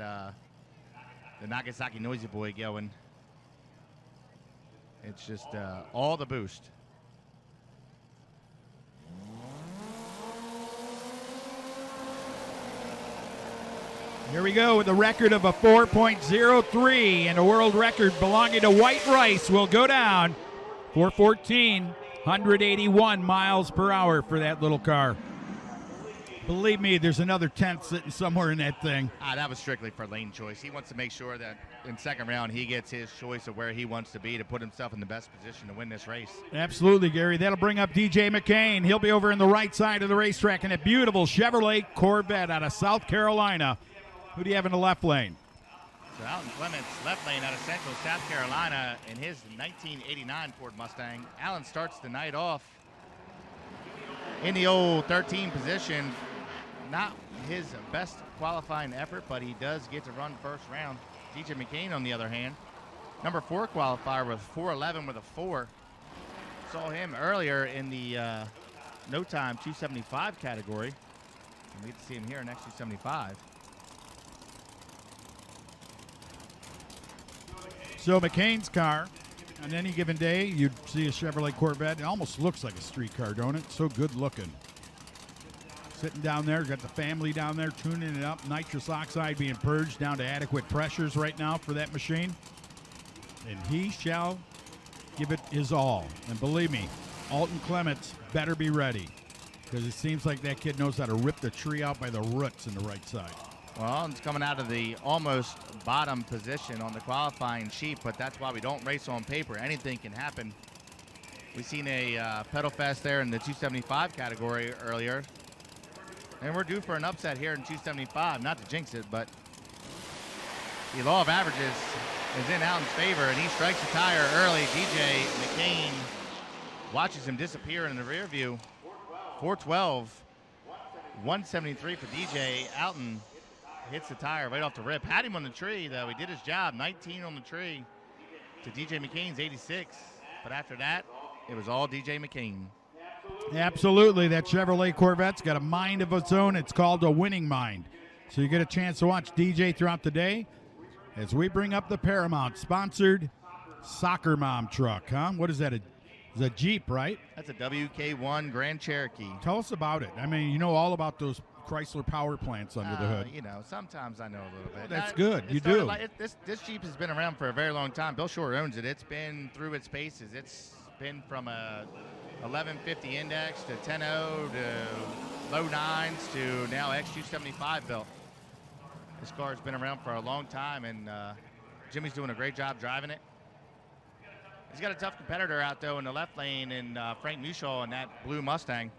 the Nagasaki Noisy Boy going, it's just all the boost. Here we go with a record of a 4.03 and a world record belonging to White Rice will go down. 4:14 181 miles per hour for that little car. Believe me, there's another 10th sitting somewhere in that thing. That was strictly for lane choice. He wants to make sure that in second round he gets his choice of where he wants to be to put himself in the best position to win this race. Absolutely, Gary. That'll bring up DJ McCain. He'll be over in the right side of the racetrack in a beautiful Chevrolet Corvette out of South Carolina. Who do you have in the left lane? So Alton Clements, left lane out of Central South Carolina in his 1989 Ford Mustang. Allen starts the night off in the old 13 position. Not his best qualifying effort, but he does get to run first round. DJ McCain, on the other hand, number 4 qualifier with 4:11 with a 4. Saw him earlier in the no time 275 category. And we get to see him here next 275. So McCain's car, on any given day, you'd see a Chevrolet Corvette. It almost looks like a street car, don't it? So good looking. Sitting down there, got the family down there tuning it up. Nitrous oxide being purged down to adequate pressures right now for that machine. And he shall give it his all. And believe me, Alton Clements better be ready, because it seems like that kid knows how to rip the tree out by the roots in the right side. Well, it's coming out of the almost bottom position on the qualifying sheet, but that's why we don't race on paper. Anything can happen. We've seen a pedal fest there in the 275 category earlier. And we're due for an upset here in 275. Not to jinx it, but the law of averages is in Alton's favor, and he strikes the tire early. DJ McCain watches him disappear in the rear view. 412, 173 for DJ. Alton hits the tire right off the rip. Had him on the tree, though. He did his job. 19 on the tree to DJ McCain's 86. But after that, it was all DJ McCain. Absolutely. That Chevrolet Corvette's got a mind of its own. It's called a winning mind. So you get a chance to watch DJ throughout the day as we bring up the Paramount-sponsored Soccer Mom truck, huh? What is that? It's a Jeep, right? That's a WK1 Grand Cherokee. Tell us about it. I mean, you know all about those Chrysler power plants under the hood. You know, sometimes I know a little bit. That's good. You do. This Jeep has been around for a very long time. Bill Shore owns it. It's been through its paces. It's been from a 1150 index to 10.0 to low 9s to now X275 built. This car has been around for a long time, and Jimmy's doing a great job driving it. He's got a tough competitor out, though, in the left lane, and Frank Mushaw in that blue Mustang.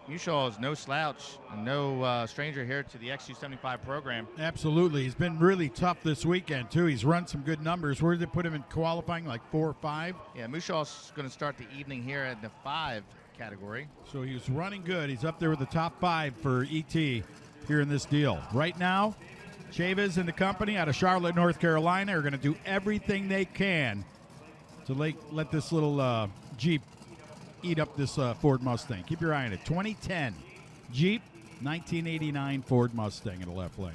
Mushaw is no slouch and no stranger here to the X275 program. Absolutely. He's been really tough this weekend, too. He's run some good numbers. Where did they put him in qualifying, like 4 or 5? Yeah, Mushaw's going to start the evening here in the 5 category. So he was running good. He's up there with the top 5 for ET here in this deal. Right now, Chavez and the company out of Charlotte, North Carolina are going to do everything they can to let this little Jeep eat up this Ford Mustang. Keep your eye on it. 2010 Jeep, 1989 Ford Mustang in the left lane.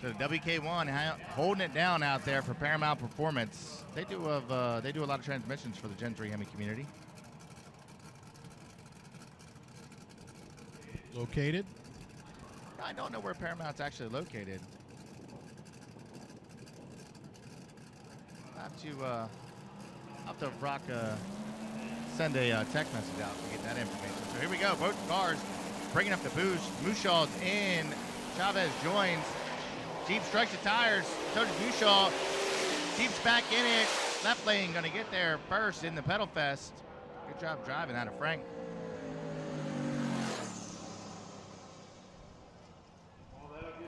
So WK1 holding it down out there for Paramount Performance. They do a lot of transmissions for the Gen 3 Hemi community. Located? I don't know where Paramount's actually located. I'll have to send a text message out to get that information. So here we go. Both cars bringing up the boost. Mushaw's in. Chavez joins. Jeep strikes the tires. So does Mushaw. Jeep's back in it. Left lane going to get there first in the pedal fest. Good job driving out of Frank.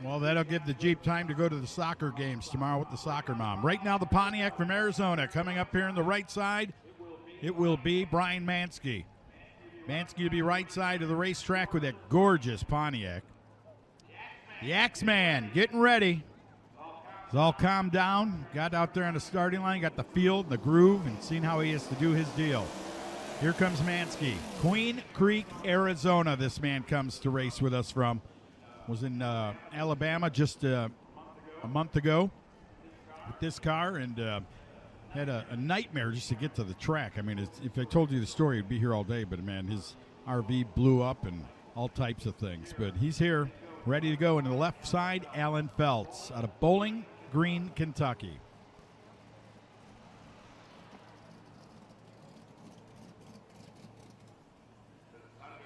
Well, that'll give the Jeep time to go to the soccer games tomorrow with the Soccer Mom. Right now, the Pontiac from Arizona coming up here on the right side. It will be Brian Mansky. Mansky to be right side of the racetrack with that gorgeous Pontiac. The Axeman getting ready. He's all calmed down. Got out there on the starting line, got the field, the groove, and seen how he has to do his deal. Here comes Mansky. Queen Creek, Arizona, this man comes to race with us from. Was in Alabama just a month ago with this car, and had a nightmare just to get to the track. I mean, if I told you the story, I'd be here all day, but man, his RV blew up and all types of things. But he's here, ready to go. And to the left side, Alan Feltz out of Bowling Green, Kentucky.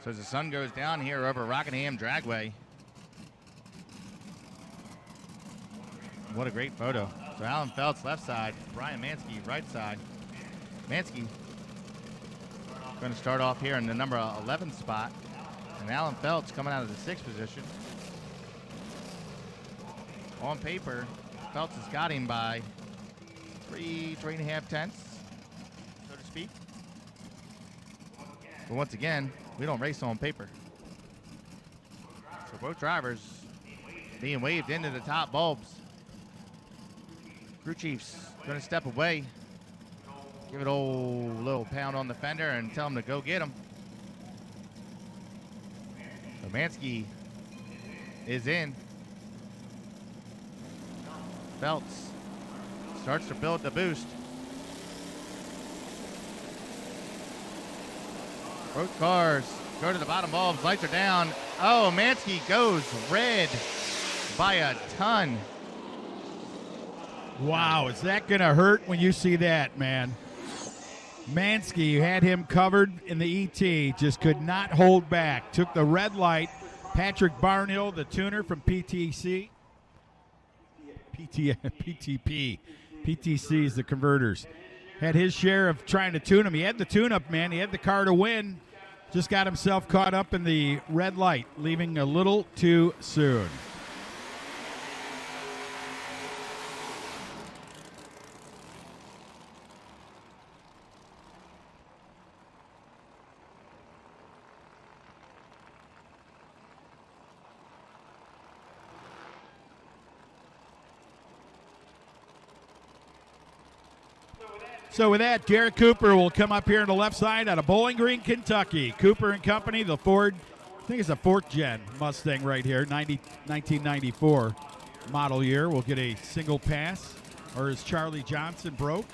So as the sun goes down here over Rockingham Dragway. What a great photo. So Alan Feltz left side, Brian Mansky right side. Mansky going to start off here in the number 11 spot. And Alan Feltz coming out of the 6th position. On paper, Feltz has got him by 3.5 tenths, so to speak. But once again, we don't race on paper. So both drivers being waved into the top bulbs. Crew chief's going to step away, give it a little pound on the fender and tell him to go get him. So Mansky is in. Feltz starts to build the boost. Both cars go to the bottom bulbs, lights are down. Oh, Mansky goes red by a ton. Wow, is that going to hurt when you see that, man? Mansky, you had him covered in the ET, just could not hold back. Took the red light. Patrick Barnhill, the tuner from PTP. PTC is the converters. Had his share of trying to tune him. He had the tune-up, man. He had the car to win. Just got himself caught up in the red light, leaving a little too soon. So with that, Garrett Cooper will come up here on the left side out of Bowling Green, Kentucky. Cooper and Company, the Ford, I think it's a 4th gen Mustang right here, 1994 model year. Will get a single pass, or is Charlie Johnson broke?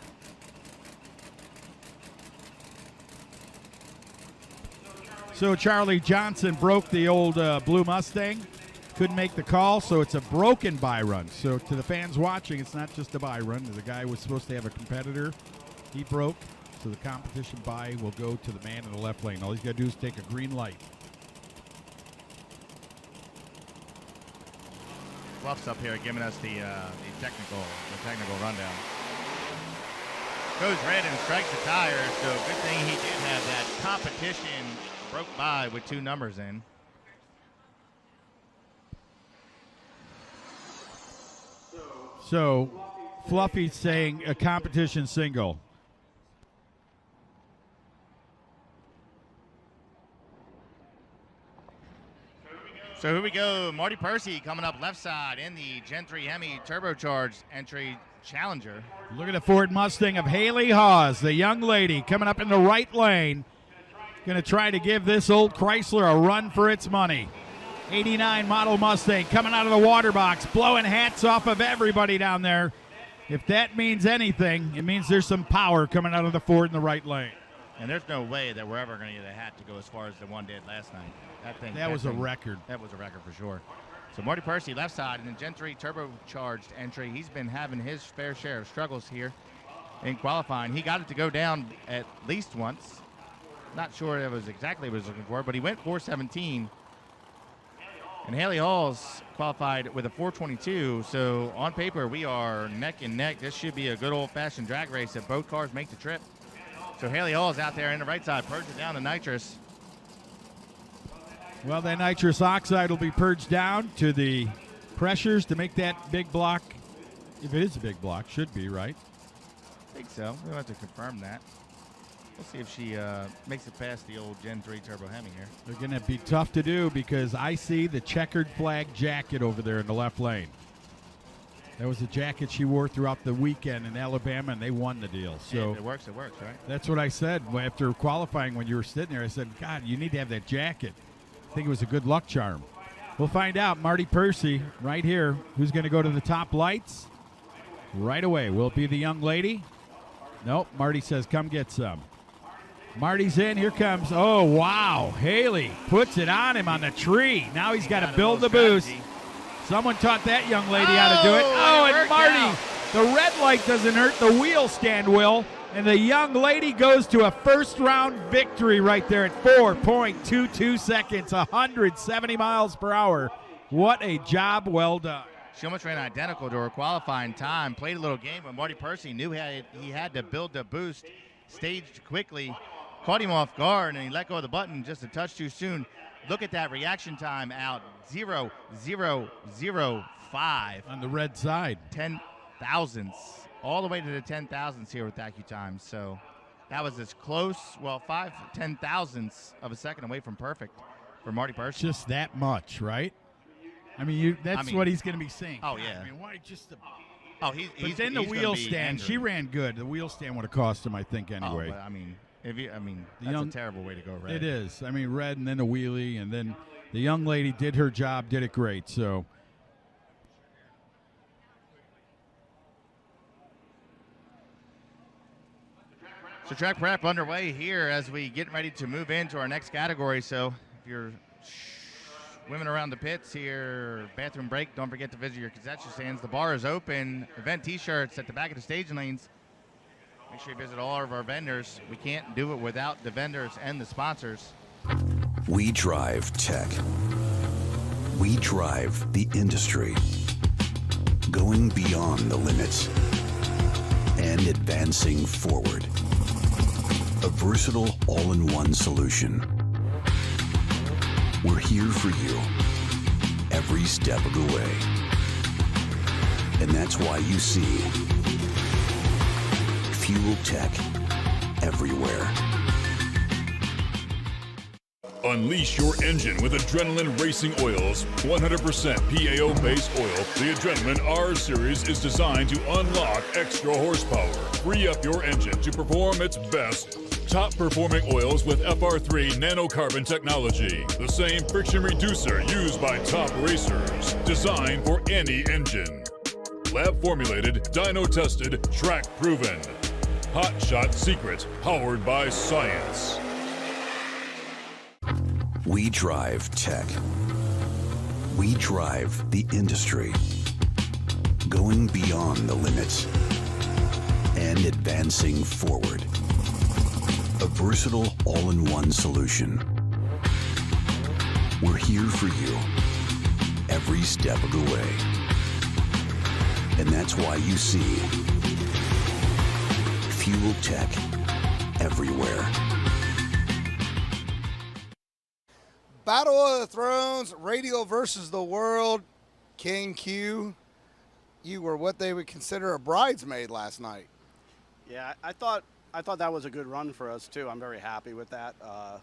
So Charlie Johnson broke the old blue Mustang. Couldn't make the call, so it's a broken buy run. So to the fans watching, it's not just a buy run. The guy was supposed to have a competitor. He broke, so the competition buy will go to the man in the left lane. All he's got to do is take a green light. Fluff's up here giving us the technical rundown. Goes red and strikes the tires, so good thing he did have that competition broke by with 2 numbers in. So Fluffy's saying a competition single. So here we go. Marty Percy coming up left side in the Gen 3 Hemi turbocharged entry Challenger. Look at the Ford Mustang of Haley Hawes, the young lady coming up in the right lane. Going to try to give this old Chrysler a run for its money. 89 model Mustang coming out of the water box, blowing hats off of everybody down there. If that means anything, it means there's some power coming out of the Ford in the right lane. And there's no way that we're ever going to get a hat to go as far as the one did last night. That was a record. That was a record for sure. So Marty Percy, left side, in the Gen 3 turbocharged entry. He's been having his fair share of struggles here in qualifying. He got it to go down at least once. Not sure it was exactly what he was looking for, but he went 417. And Haley Halls qualified with a 422. So on paper, we are neck and neck. This should be a good old-fashioned drag race if both cars make the trip. So Haley Halls out there in the right side, purging down the nitrous. Well, that nitrous oxide will be purged down to the pressures to make that big block. If it is a big block, should be, right? I think so. We'll have to confirm that. We'll see if she makes it past the old Gen 3 Turbo Hemi here. They're going to be tough to do because I see the checkered flag jacket over there in the left lane. That was the jacket she wore throughout the weekend in Alabama, and they won the deal. So if it works, right? That's what I said after qualifying when you were sitting there. I said, God, you need to have that jacket. I think it was a good luck charm. We'll find out. Marty Percy right here. Who's going to go to the top lights? Right away. Will it be the young lady? Nope. Marty says, come get some. Marty's in. Here comes. Oh, wow. Haley puts it on him on the tree. Now he's got to build the boost. Someone taught that young lady how to do it. Oh, and Marty, the red light doesn't hurt. The wheel stand will. And the young lady goes to a first-round victory right there at 4.22 seconds, 170 miles per hour. What a job well done. She almost ran identical to her qualifying time. Played a little game, but Marty Percy knew he had to build the boost, staged quickly, caught him off guard, and he let go of the button just a touch too soon. Look at that reaction time out, 0.0005. On the red side. 10 thousandths. All the way to the 10 thousandths here with AccuTime. So that was as close, well, 5 10,000ths of a second away from perfect for Marty Percy. Just that much, right? I mean, that's what he's going to be saying. Oh, yeah. I mean, why just he's then the wheel stand, angry. she ran good. The wheel stand would have cost him, I think, anyway. Oh, but, that's a terrible way to go red. It is. I mean, red and then the wheelie, and then the young lady did her job, did it great. So track prep underway here as we get ready to move into our next category. So if you're women around the pits here, bathroom break, don't forget to visit your concession stands. The bar is open. Event t-shirts at the back of the staging lanes. Make sure you visit all of our vendors. We can't do it without the vendors and the sponsors. We drive tech. We drive the industry. Going beyond the limits and advancing forward. A versatile all-in-one solution. We're here for you every step of the way. And that's why you see Fuel Tech everywhere. Unleash your engine with Adrenaline Racing Oils. 100% PAO-based oil, the Adrenaline R Series is designed to unlock extra horsepower. Free up your engine to perform its best. Top-performing oils with FR3 nanocarbon technology. The same friction reducer used by top racers. Designed for any engine. Lab-formulated, dyno-tested, track-proven. Hot Shot Secret, powered by science. We drive tech. We drive the industry. Going beyond the limits and advancing forward. A versatile all-in-one solution. We're here for you every step of the way. And that's why you see Fuel Tech everywhere. Battle of the Thrones, Radial versus the World. King Q, you were what they would consider a bridesmaid last night. Yeah, I thought that was a good run for us too. I'm very happy with that. I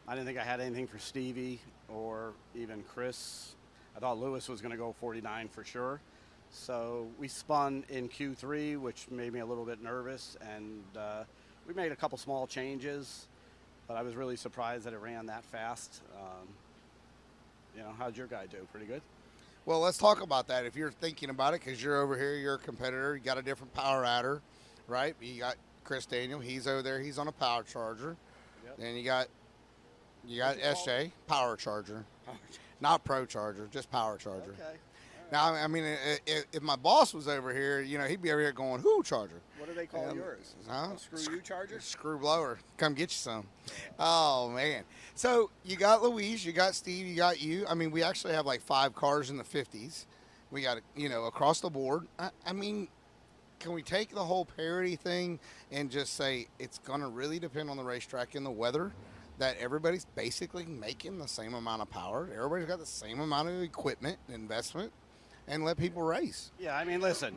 didn't think I had anything for Stevie or even Chris. I thought Lewis was going to go 49 for sure. So we spun in Q3, which made me a little bit nervous, and we made a couple small changes, but I was really surprised that it ran that fast. How'd your guy do? Pretty good? Well, let's talk about that. If you're thinking about it, because you're over here, you're a competitor, you got a different power adder, right? You got Chris Daniel, he's over there, he's on a Procharger. Yep. Then you got SJ, Procharger. Not Procharger, just Procharger. Okay. Now, I mean, if my boss was over here, he'd be over here going, "Who charger?" What do they call yours? Huh? Screw you charger? Screw blower. Come get you some. Oh, man. So you got Louise, you got Steve, you got you. I mean, we actually have like 5 cars in the 50s. We got, across the board. I mean, can we take the whole parity thing and just say it's going to really depend on the racetrack and the weather? That everybody's basically making the same amount of power. Everybody's got the same amount of equipment and investment. And let people race. Yeah, I mean, listen,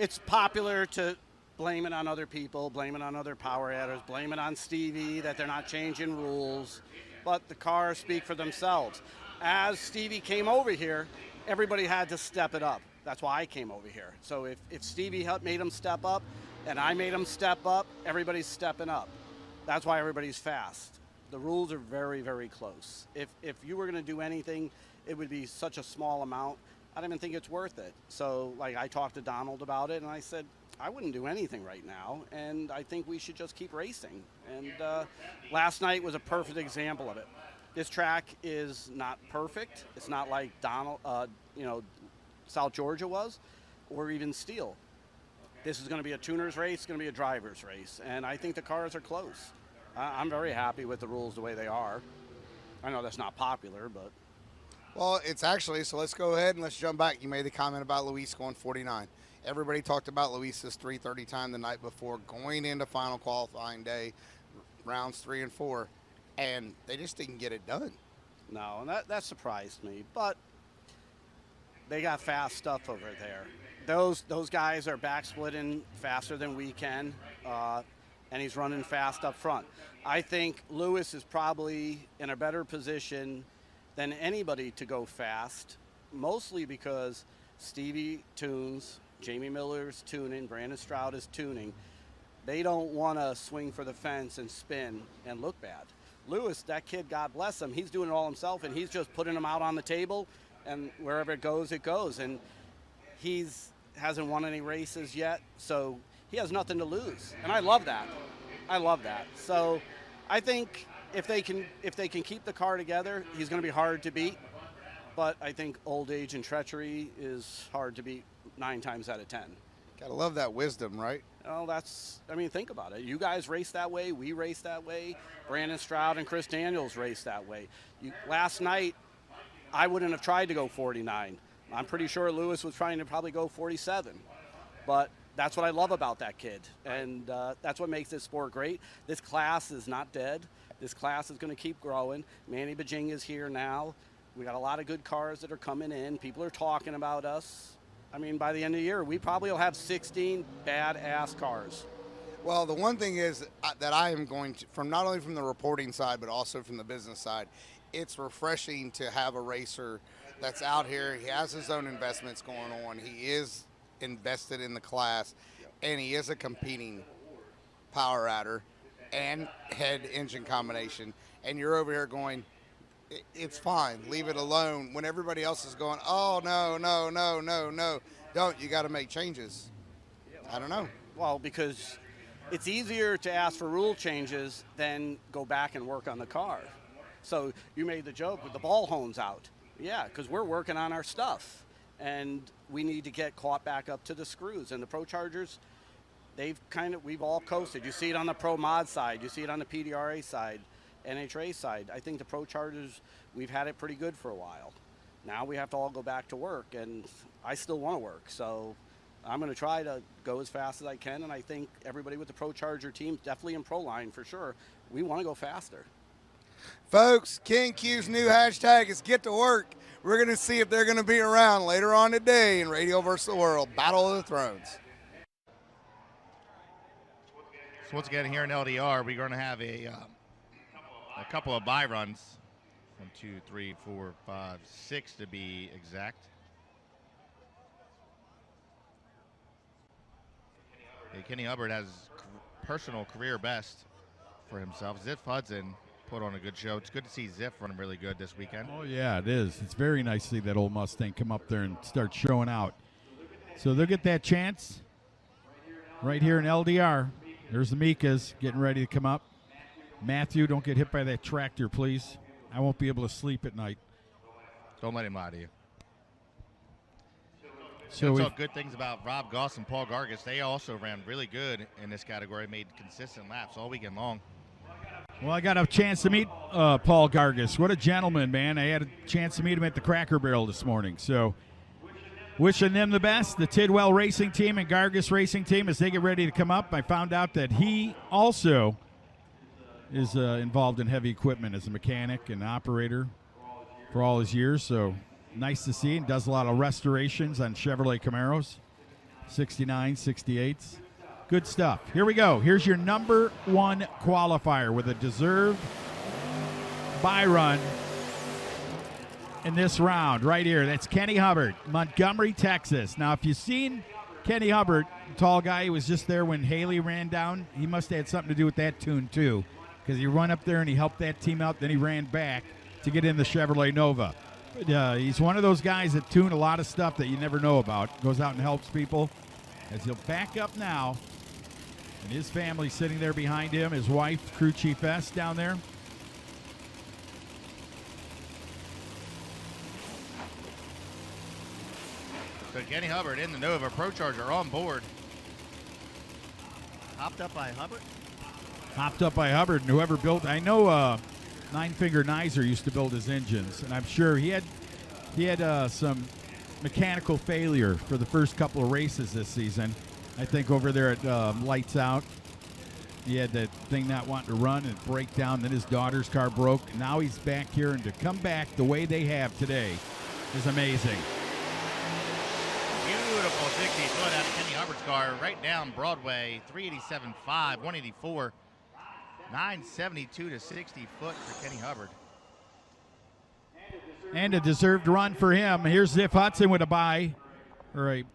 it's popular to blame it on other people, blame it on other power adders, blame it on Stevie that they're not changing rules, but the cars speak for themselves. As Stevie came over here, everybody had to step it up. That's why I came over here. So if Stevie made them step up and I made them step up, everybody's stepping up. That's why everybody's fast. The rules are very, very close. If you were going to do anything, it would be such a small amount. I don't even think it's worth it. So, I talked to Donald about it, and I said, I wouldn't do anything right now, and I think we should just keep racing. And last night was a perfect example of it. This track is not perfect. It's not like South Georgia was, or even Steel. this is going to be a tuner's race, it's going to be a driver's race. And I think the cars are close. I'm very happy with the rules the way they are. I know that's not popular, but. Well, it's actually, so let's go ahead and let's jump back. You made the comment about Luis going 49. Everybody talked about Luis's 3:30 time the night before going into final qualifying day, rounds 3 and 4, and they just didn't get it done. No, and that surprised me, but they got fast stuff over there. Those guys are back splitting faster than we can, and he's running fast up front. I think Lewis is probably in a better position than anybody to go fast, mostly because Stevie tunes, Jamie Miller's tuning, Brandon Stroud is tuning. They don't want to swing for the fence and spin and look bad. Lewis, that kid, God bless him, he's doing it all himself, and he's just putting them out on the table, and wherever it goes, it goes. And hasn't won any races yet, so he has nothing to lose. And I love that. I love that. So I think if they can keep the car together, he's going to be hard to beat. But I think old age and treachery is hard to beat 9 times out of 10. Gotta love that wisdom, right? Well, think about it. You guys race that way. We race that way. Brandon Stroud and Chris Daniels race that way. Last night, I wouldn't have tried to go 49. I'm pretty sure Lewis was trying to probably go 47. But that's what I love about that kid. And that's what makes this sport great. This class is not dead. This class is going to keep growing. Manny Bajing is here now. We got a lot of good cars that are coming in. People are talking about us. I mean, by the end of the year, we probably will have 16 badass cars. Well, the one thing is that I am going to, from not only from the reporting side, but also from the business side, it's refreshing to have a racer that's out here. He has his own investments going on. He is invested in the class, and he is a competing power adder and head engine combination. And you're over here going, it's fine, leave it alone, when everybody else is going, oh, no, don't, you got to make changes. I don't know. Well, because it's easier to ask for rule changes than go back and work on the car. So you made the joke with the ball hones out. Yeah, because we're working on our stuff, and we need to get caught back up to the screws. And the Prochargers, we've all coasted. You see it on the Pro Mod side. You see it on the PDRA side. NHRA side. I think the Prochargers, we've had it pretty good for a while. Now we have to all go back to work, and I still want to work. So I'm going to try to go as fast as I can, and I think everybody with the Procharger team, definitely in Proline for sure, we want to go faster. Folks, King Q's new hashtag is get to work. We're going to see if they're going to be around later on today in Radial vs. the World, Battle of the Thrones. So once again, here in LDR, we're going to have a couple of buy runs. 1, 2, 3, 4, 5, 6 to be exact. Kenny Hubbert has personal career best for himself. Ziff Hudson put on a good show. It's good to see Ziff running really good this weekend. Oh, yeah, it is. It's very nice to see that old Mustang come up there and start showing out. So they'll get that chance right here in LDR. There's the Mikas getting ready to come up. Matthew, don't get hit by that tractor, please. I won't be able to sleep at night. Don't let him lie to you. So we saw good things about Rob Goss and Paul Gargas. They also ran really good in this category, made consistent laps all weekend long. Well, I got a chance to meet Paul Gargas. What a gentleman, man. I had a chance to meet him at the Cracker Barrel this morning. So wishing them the best, the Tidwell Racing Team and Gargas Racing Team, as they get ready to come up. I found out that he also is involved in heavy equipment as a mechanic and operator for all his years. So nice to see. And does a lot of restorations on Chevrolet Camaros, 69, 68s. Good stuff. Here we go. Here's your number 1 qualifier with a deserved buy run in this round right here. That's Kenny Hubbert, Montgomery, Texas. Now, if you've seen Kenny Hubbert, tall guy, he was just there when Haley ran down. He must have had something to do with that tune, too, because he ran up there and he helped that team out. Then he ran back to get in the Chevrolet Nova. But, he's one of those guys that tune a lot of stuff that you never know about. Goes out and helps people. As he'll back up now. And his family sitting there behind him. His wife, Crew Chief S, down there. So Kenny Hubbert in the Nova, Procharger on board. Hopped up by Hubbert? Hopped up by Hubbert, and whoever built, I know Nine Finger Nizer used to build his engines, and I'm sure he had some mechanical failure for the first couple of races this season. I think over there at Lights Out, he had that thing not wanting to run and break down. Then his daughter's car broke, and now he's back here, and to come back the way they have today is amazing. Beautiful 60-foot out of Kenny Hubbert's car, right down Broadway, 387.5, 184, 972 to 60 foot for Kenny Hubbert. And a deserved run for him. Here's Ziff Hudson with a bye. All right.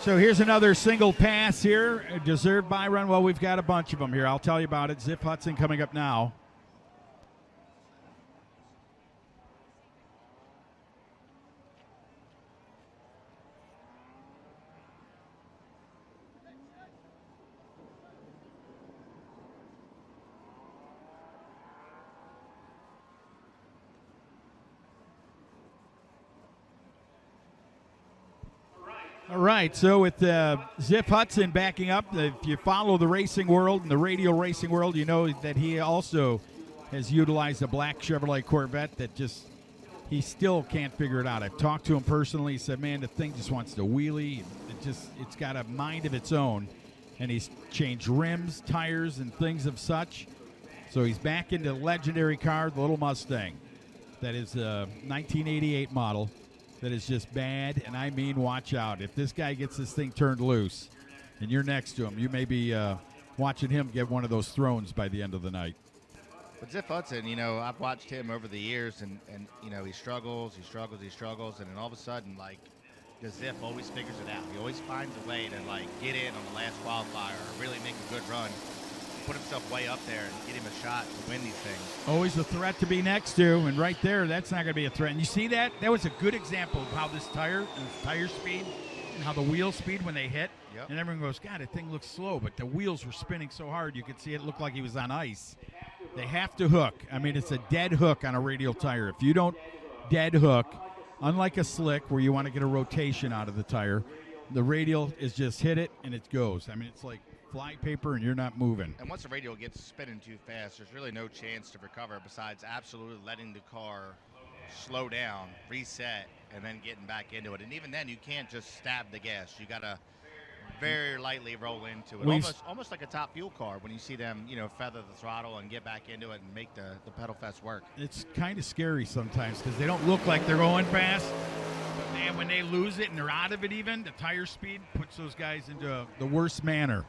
So here's another single pass here, a deserved bye run. Well, we've got a bunch of them here. I'll tell you about it. Ziff Hudson coming up now. All right, so with Ziff Hudson backing up, if you follow the racing world and the Radial racing world, you know that he also has utilized a black Chevrolet Corvette that just, he still can't figure it out. I've talked to him personally. He said, man, the thing just wants to wheelie. It's got a mind of its own. And he's changed rims, tires, and things of such. So he's back into the legendary car, the little Mustang. That is a 1988 model. That is just bad, and I mean watch out. If this guy gets this thing turned loose and you're next to him, you may be watching him get one of those thrones by the end of the night. But Ziff Hudson, you know, I've watched him over the years, and you know, he struggles, and then all of a sudden, like, the Ziff always figures it out. He always finds a way to, like, get in on the last qualifier or really make a good run, put himself way up there and get him a shot to win these things. Always a threat to be next to, and right there, that's not going to be a threat. And you see that? That was a good example of how this tire speed and how the wheel speed when they hit. Yep. And everyone goes, God, that thing looks slow, but the wheels were spinning so hard you could see it looked like he was on ice. They have to hook. I mean, it's a dead hook on a Radial tire. If you don't dead hook, unlike a slick where you want to get a rotation out of the tire, the Radial is just hit it and it goes. I mean, it's like fly paper and you're not moving. And once the Radial gets spinning too fast, there's really no chance to recover besides absolutely letting the car slow down, reset, and then getting back into it. And even then, you can't just stab the gas. You got to very lightly roll into it, almost like a top fuel car when you see them, you know, feather the throttle and get back into it and make the pedal fest work. It's kind of scary sometimes because they don't look like they're going fast. But man, when they lose it and they're out of it even, the tire speed puts those guys into the worst manner.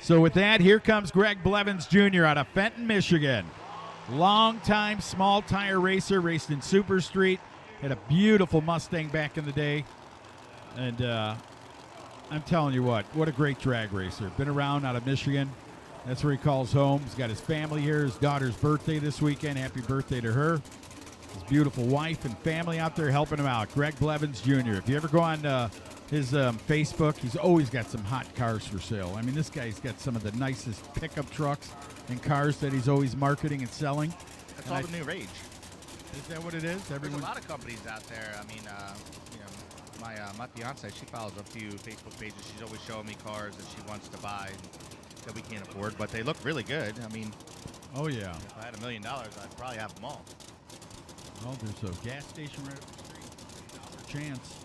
So with that, here comes Greg Blevins Jr. out of Fenton, Michigan. Long-time small tire racer, raced in Super Street. Had a beautiful Mustang back in the day. And I'm telling you what a great drag racer. Been around out of Michigan. That's where he calls home. He's got his family here. His daughter's birthday this weekend. Happy birthday to her. His beautiful wife and family out there helping him out. Greg Blevins Jr. If you ever go on his Facebook, he's always got some hot cars for sale. I mean, this guy's got some of the nicest pickup trucks and cars that he's always marketing and selling. That's all the new rage. Is that what it is? There's a lot of companies out there. I mean, you know, my fiance, she follows a few Facebook pages. She's always showing me cars that she wants to buy that we can't afford, but they look really good. I mean, oh yeah. If I had $1 million, I'd probably have them all. Well, there's a gas station right up the street. Chance.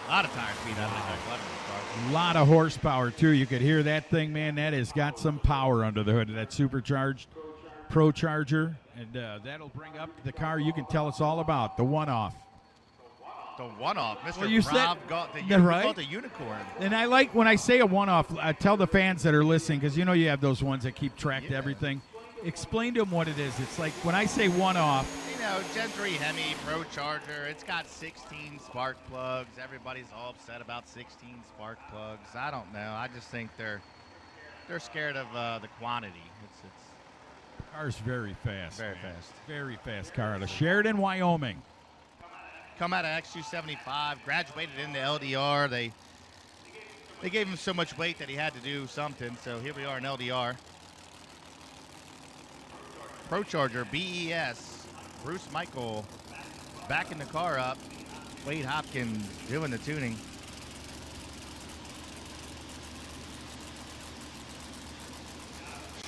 A lot of tire speed out of that. A lot of horsepower, too. You could hear that thing, man. That has got some power under the hood of that supercharged Procharger. And that'll bring up the car you can tell us all about, the one-off. The one-off. Mr. Well, you Rob said, got the, right? got the unicorn. And I like when I say a one-off, I tell the fans that are listening, because you know you have those ones that keep track to everything. Explain to them what it is. It's like when I say one-off. You know, Gen 3 Hemi Procharger, it's got 16 spark plugs. Everybody's all upset about 16 spark plugs. I don't know. I just think they're scared of the quantity. The car's very fast. Very fast. Very fast car out of Sheridan, Wyoming. Come out of X275, graduated into LDR. They They gave him so much weight that he had to do something, so here we are in LDR. Procharger, BES, Bruce Michael backing the car up. Wade Hopkins doing the tuning.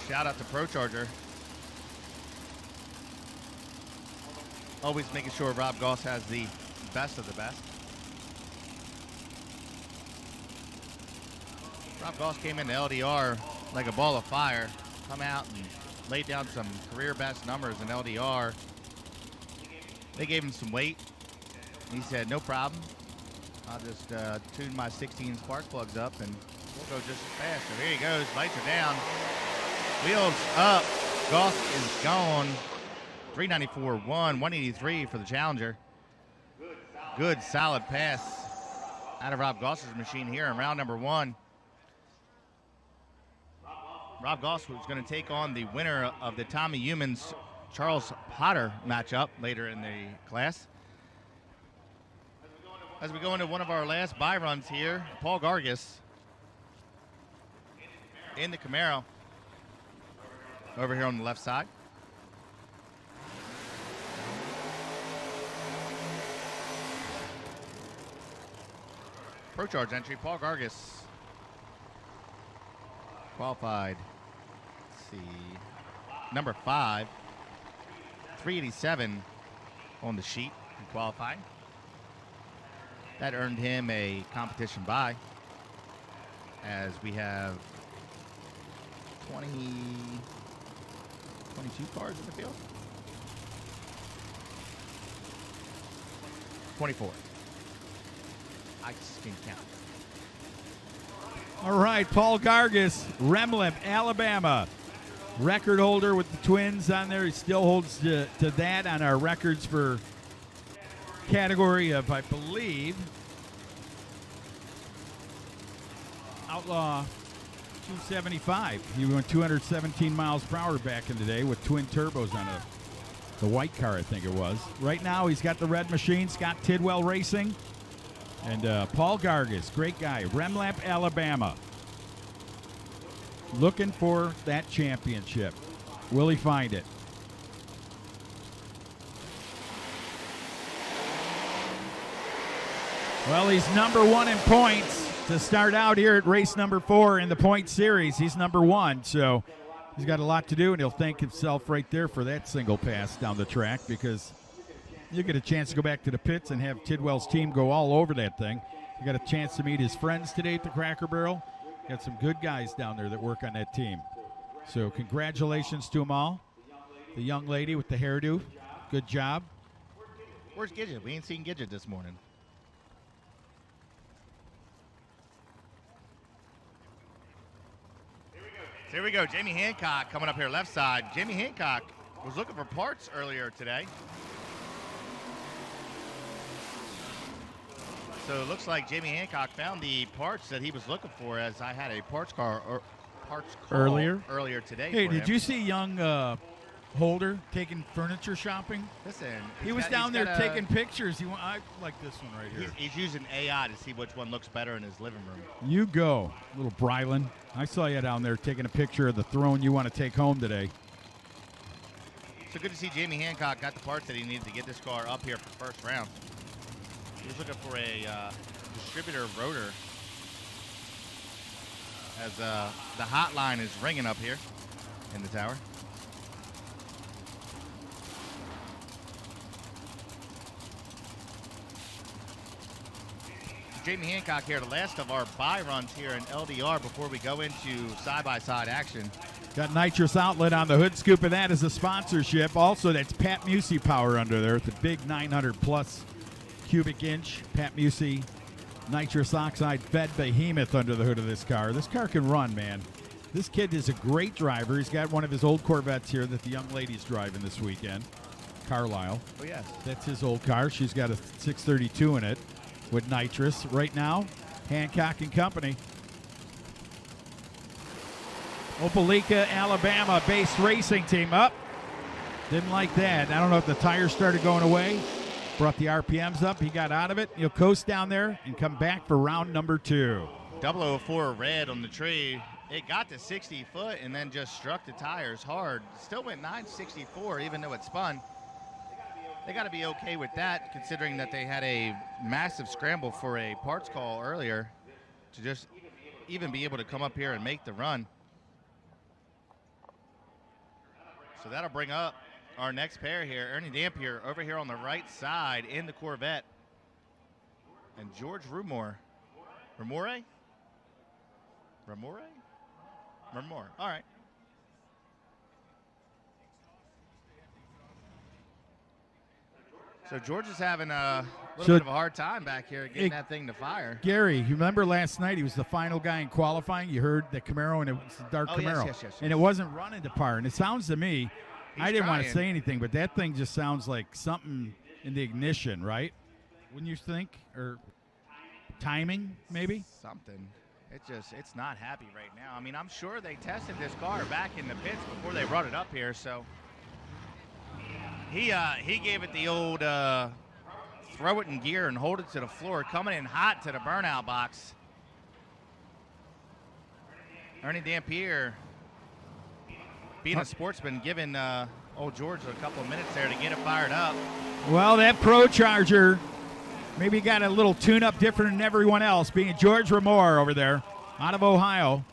Shout out to Procharger. Always making sure Rob Goss has the best of the best. Rob Goss came into LDR like a ball of fire. Come out and laid down some career best numbers in LDR. They gave him some weight. He said, no problem. I'll just tune my 16 spark plugs up and we'll go just as fast. So here he goes. Lights are down. Wheels up. Goss is gone. 394.1, 183 for the Challenger. Good, solid pass out of Rob Goss's machine here in round number 1. Rob Goss was going to take on the winner of the Tommy Humans Charles Potter matchup later in the class. As we go into one of our last buy runs here, Paul Gargis in the Camaro over here on the left side. Procharge entry, Paul Gargis qualified. Let's see, number 5, 387 on the sheet in qualifying. That earned him a competition buy, as we have 22 cars in the field. 24. I just can count. All right, Paul Gargis, Remlip, Alabama. Record holder with the Twins on there. He still holds to that on our records for category of, I believe, Outlaw 275. He went 217 miles per hour back in the day with twin turbos on the white car, I think it was. Right now, he's got the red machine, Scott Tidwell Racing. And Paul Gargis, great guy, Remlap, Alabama. Looking for that championship. Will he find it? Well, he's number 1 in points to start out here at race number 4 in the point series. He's number 1, so he's got a lot to do, and he'll thank himself right there for that single pass down the track, because you get a chance to go back to the pits and have Tidwell's team go all over that thing. You got a chance to meet his friends today at the Cracker Barrel. Got some good guys down there that work on that team. So congratulations to them all. The young lady with the hairdo, good job. Where's Gidget? We ain't seen Gidget this morning. Here we go. Jamie Hancock coming up here left side. Jamie Hancock was looking for parts earlier today. So it looks like Jamie Hancock found the parts that he was looking for, as I had a parts call earlier today. Hey, for did him. you see young Holder taking furniture shopping? Listen, He was down there taking pictures. I like this one right here. He's using AI to see which one looks better in his living room. You go, little Brylan. I saw you down there taking a picture of the throne you want to take home today. So good to see Jamie Hancock got the parts that he needed to get this car up here for the first round. He was looking for a distributor rotor, as the hotline is ringing up here in the tower. Jamie Hancock here, the last of our buy runs here in LDR before we go into side-by-side action. Got Nitrous outlet on the hood scoop of that as a sponsorship. Also, that's Pat Musey power under there. It's a big 900-plus cubic inch Pat Musey nitrous oxide fed behemoth under the hood of this car. This car can run, man. This kid is a great driver. He's got one of his old Corvettes here that the young lady's driving this weekend. Carlisle. Oh, yes. That's his old car. She's got a 632 in it with Nitrous. Right now, Hancock and Company. Opelika, Alabama base racing team up. Didn't like that. I don't know if the tires started going away. Brought the RPMs up. He got out of it. He'll coast down there and come back for round number 2. 004 red on the tree. It got to 60 foot and then just struck the tires hard. Still went 964 even though it spun. They got to be okay with that, considering that they had a massive scramble for a parts call earlier to just even be able to come up here and make the run. So that'll bring up our next pair here. Ernie Dampier over here on the right side in the Corvette. And George Rumore. Rumore? All right. So George is having a little bit of a hard time back here getting that thing to fire. Gary, you remember last night he was the final guy in qualifying? You heard the Camaro, and it was the dark Camaro. Yes. And it wasn't running to par. And it sounds to me, I didn't want to trying. say anything, but that thing just sounds like something in the ignition, right? Wouldn't you think? Or timing, maybe? Something. It's not happy right now. I mean, I'm sure they tested this car back in the pits before they brought it up here, so he gave it the old throw it in gear and hold it to the floor, coming in hot to the burnout box. Ernie Dampier, being a sportsman, giving old George a couple of minutes there to get it fired up. Well, that Procharger maybe got a little tune-up different than everyone else, being George Rumore over there out of Ohio.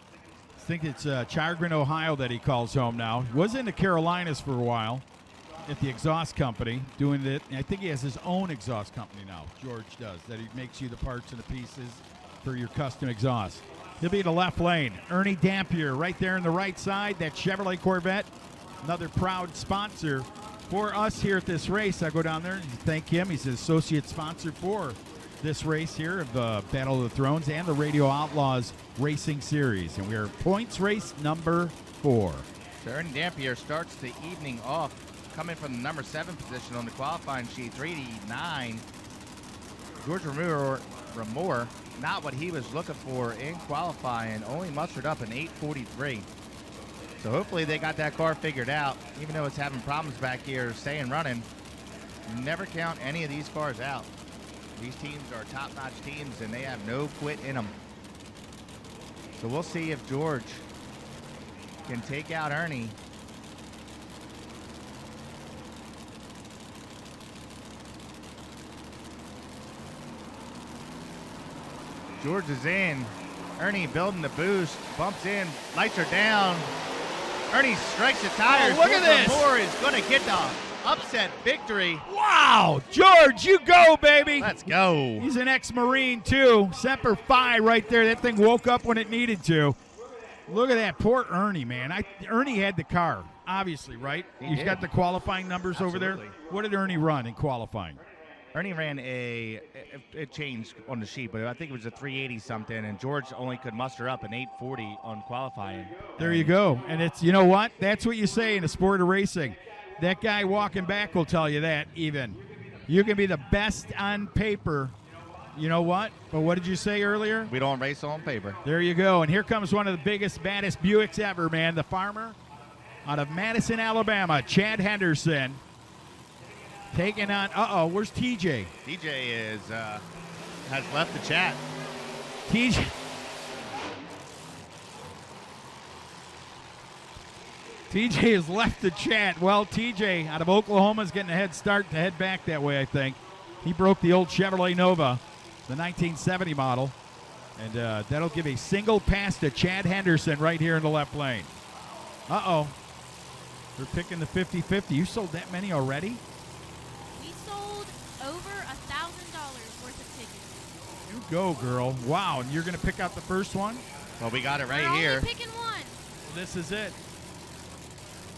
I think it's Chagrin, Ohio that he calls home now. He was in the Carolinas for a while at the exhaust company doing it. I think he has his own exhaust company now, George does, that he makes you the parts and the pieces for your custom exhaust. He'll be in the left lane. Ernie Dampier right there on the right side, that Chevrolet Corvette, another proud sponsor for us here at this race. I go down there and thank him. He's the associate sponsor for this race here of Battle of the Thrones and the Radio Outlaws Racing Series. And we are points race number 4. So Ernie Dampier starts the evening off coming from the number 7 position on the qualifying sheet, 389. George Rumore, not what he was looking for in qualifying, only mustered up an 843. So hopefully they got that car figured out, even though it's having problems back here staying running. Never count any of these cars out. These teams are top-notch teams, and they have no quit in them. So we'll see if George can take out Ernie. George is in. Ernie building the boost, bumps in, lights are down. Ernie strikes the tires. Oh, look at this. Moore is going to get the upset victory. Wow, George, you go, baby. Let's go. He's an ex-Marine, too. Semper Fi right there. That thing woke up when it needed to. Look at that. Poor Ernie, man. Ernie had the car, obviously, right? He's got the qualifying numbers over there. What did Ernie run in qualifying? Ernie ran it changed on the sheet, but I think it was a 380 something, and George only could muster up an 840 on qualifying. There you go. And it's, you know what? That's what you say in the sport of racing. That guy walking back will tell you that even. You can be the best on paper. You know what? But what did you say earlier? We don't race on paper. There you go. And here comes one of the biggest, baddest Buicks ever, man. The farmer out of Madison, Alabama, Chad Henderson. Taking on, where's TJ? TJ has left the chat. TJ has left the chat. Well, TJ out of Oklahoma is getting a head start to head back that way, I think. He broke the old Chevrolet Nova, the 1970 model. And that'll give a single pass to Chad Henderson right here in the left lane. They're picking the 50-50. You sold that many already? Over $1,000 worth of tickets. You go, girl. Wow, and you're going to pick out the first one? Well, we got it right We're here. only picking one. Well, this is it.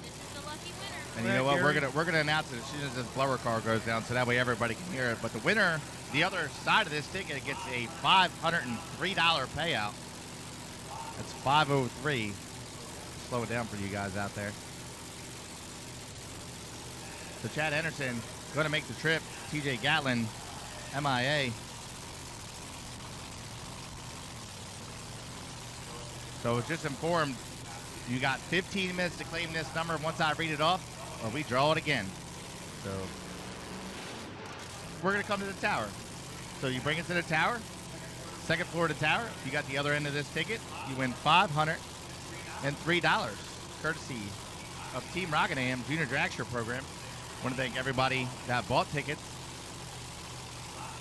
This is the lucky winner. And you know what? We're gonna announce it as soon as this blower car goes down, so that way everybody can hear it. But the winner, the other side of this ticket, gets a $503 payout. That's 503. Slow it down for you guys out there. So Chad Henderson going to make the trip. TJ Gatlin, MIA. So I was just informed, you got 15 minutes to claim this number. Once I read it off, or we draw it again. So we're going to come to the tower. So you bring it to the tower. Second floor of the tower. If you got the other end of this ticket, you win $503, courtesy of Team Rockingham Junior Drag Show program. I want to thank everybody that bought tickets.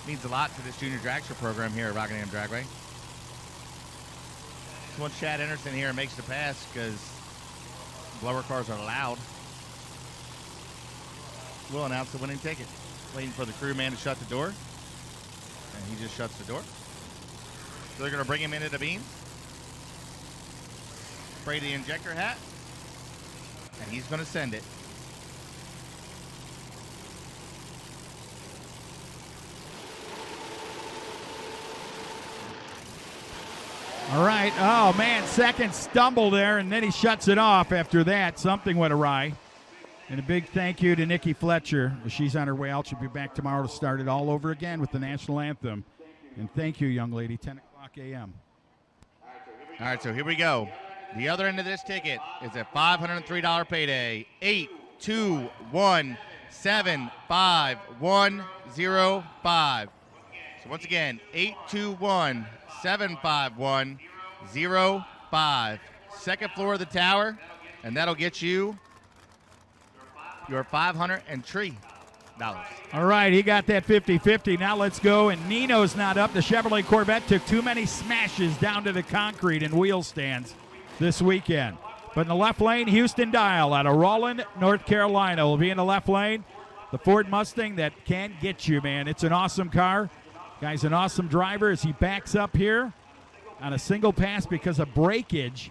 It means a lot to this Junior Drag Show program here at Rockingham Dragway. Once Chad Henderson here makes the pass, because blower cars are loud, we'll announce the winning ticket. Waiting for the crew man to shut the door, and he just shuts the door. So they're going to bring him into the beams, spray the injector hat, and he's going to send it. All right. Oh, man, second stumble there, and then he shuts it off after that. Something went awry. And a big thank you to Nikki Fletcher. She's on her way out. She'll be back tomorrow to start it all over again with the national anthem. And thank you, young lady, 10 o'clock a.m. All right, so here we go. The other end of this ticket is a $503 payday. 821-75105. So once again, 821-75105. Second floor of the tower, and that'll get you your $503. All right, he got that 50-50. Now let's go, and Nino's not up. The Chevrolet Corvette took too many smashes down to the concrete and wheel stands this weekend. But in the left lane, Houston Dial out of Rowland, North Carolina will be in the left lane. The Ford Mustang that can get you, man. It's an awesome car. Guy's an awesome driver as he backs up here on a single pass because of breakage.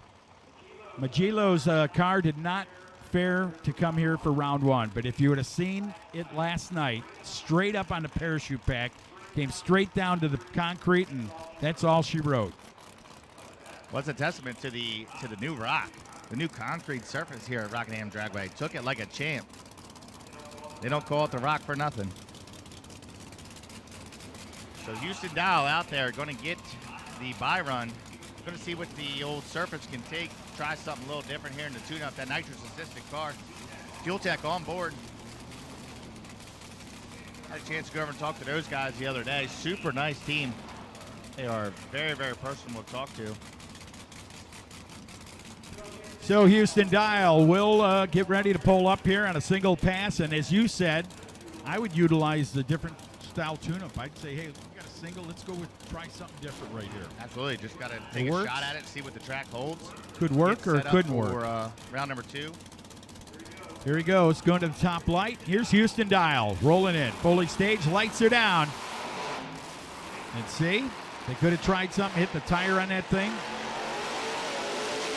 Magello's car did not fare to come here for round one, but if you would have seen it last night, straight up on the parachute pack, came straight down to the concrete, and that's all she wrote. Well, it's a testament to the new rock, the new concrete surface here at Rockingham Dragway. Took it like a champ. They don't call it the rock for nothing. So Houston Dial out there going to get the buy run. Going to see what the old surface can take. Try something a little different here in the tune-up. That nitrous assisted car. Fuel Tech on board. Had a chance to go over and talk to those guys the other day. Super nice team. They are very, very personable to talk to. So Houston Dial will get ready to pull up here on a single pass, and as you said, I would utilize the different style tune-up. I'd say, hey, we got a single. Let's go with try something different right here. Absolutely. Just got to take a shot at it, see what the track holds. Could work or couldn't work. For round number 2. Here he goes, going to the top light. Here's Houston Dial rolling in. Foley stage, lights are down. And see, they could have tried something, hit the tire on that thing.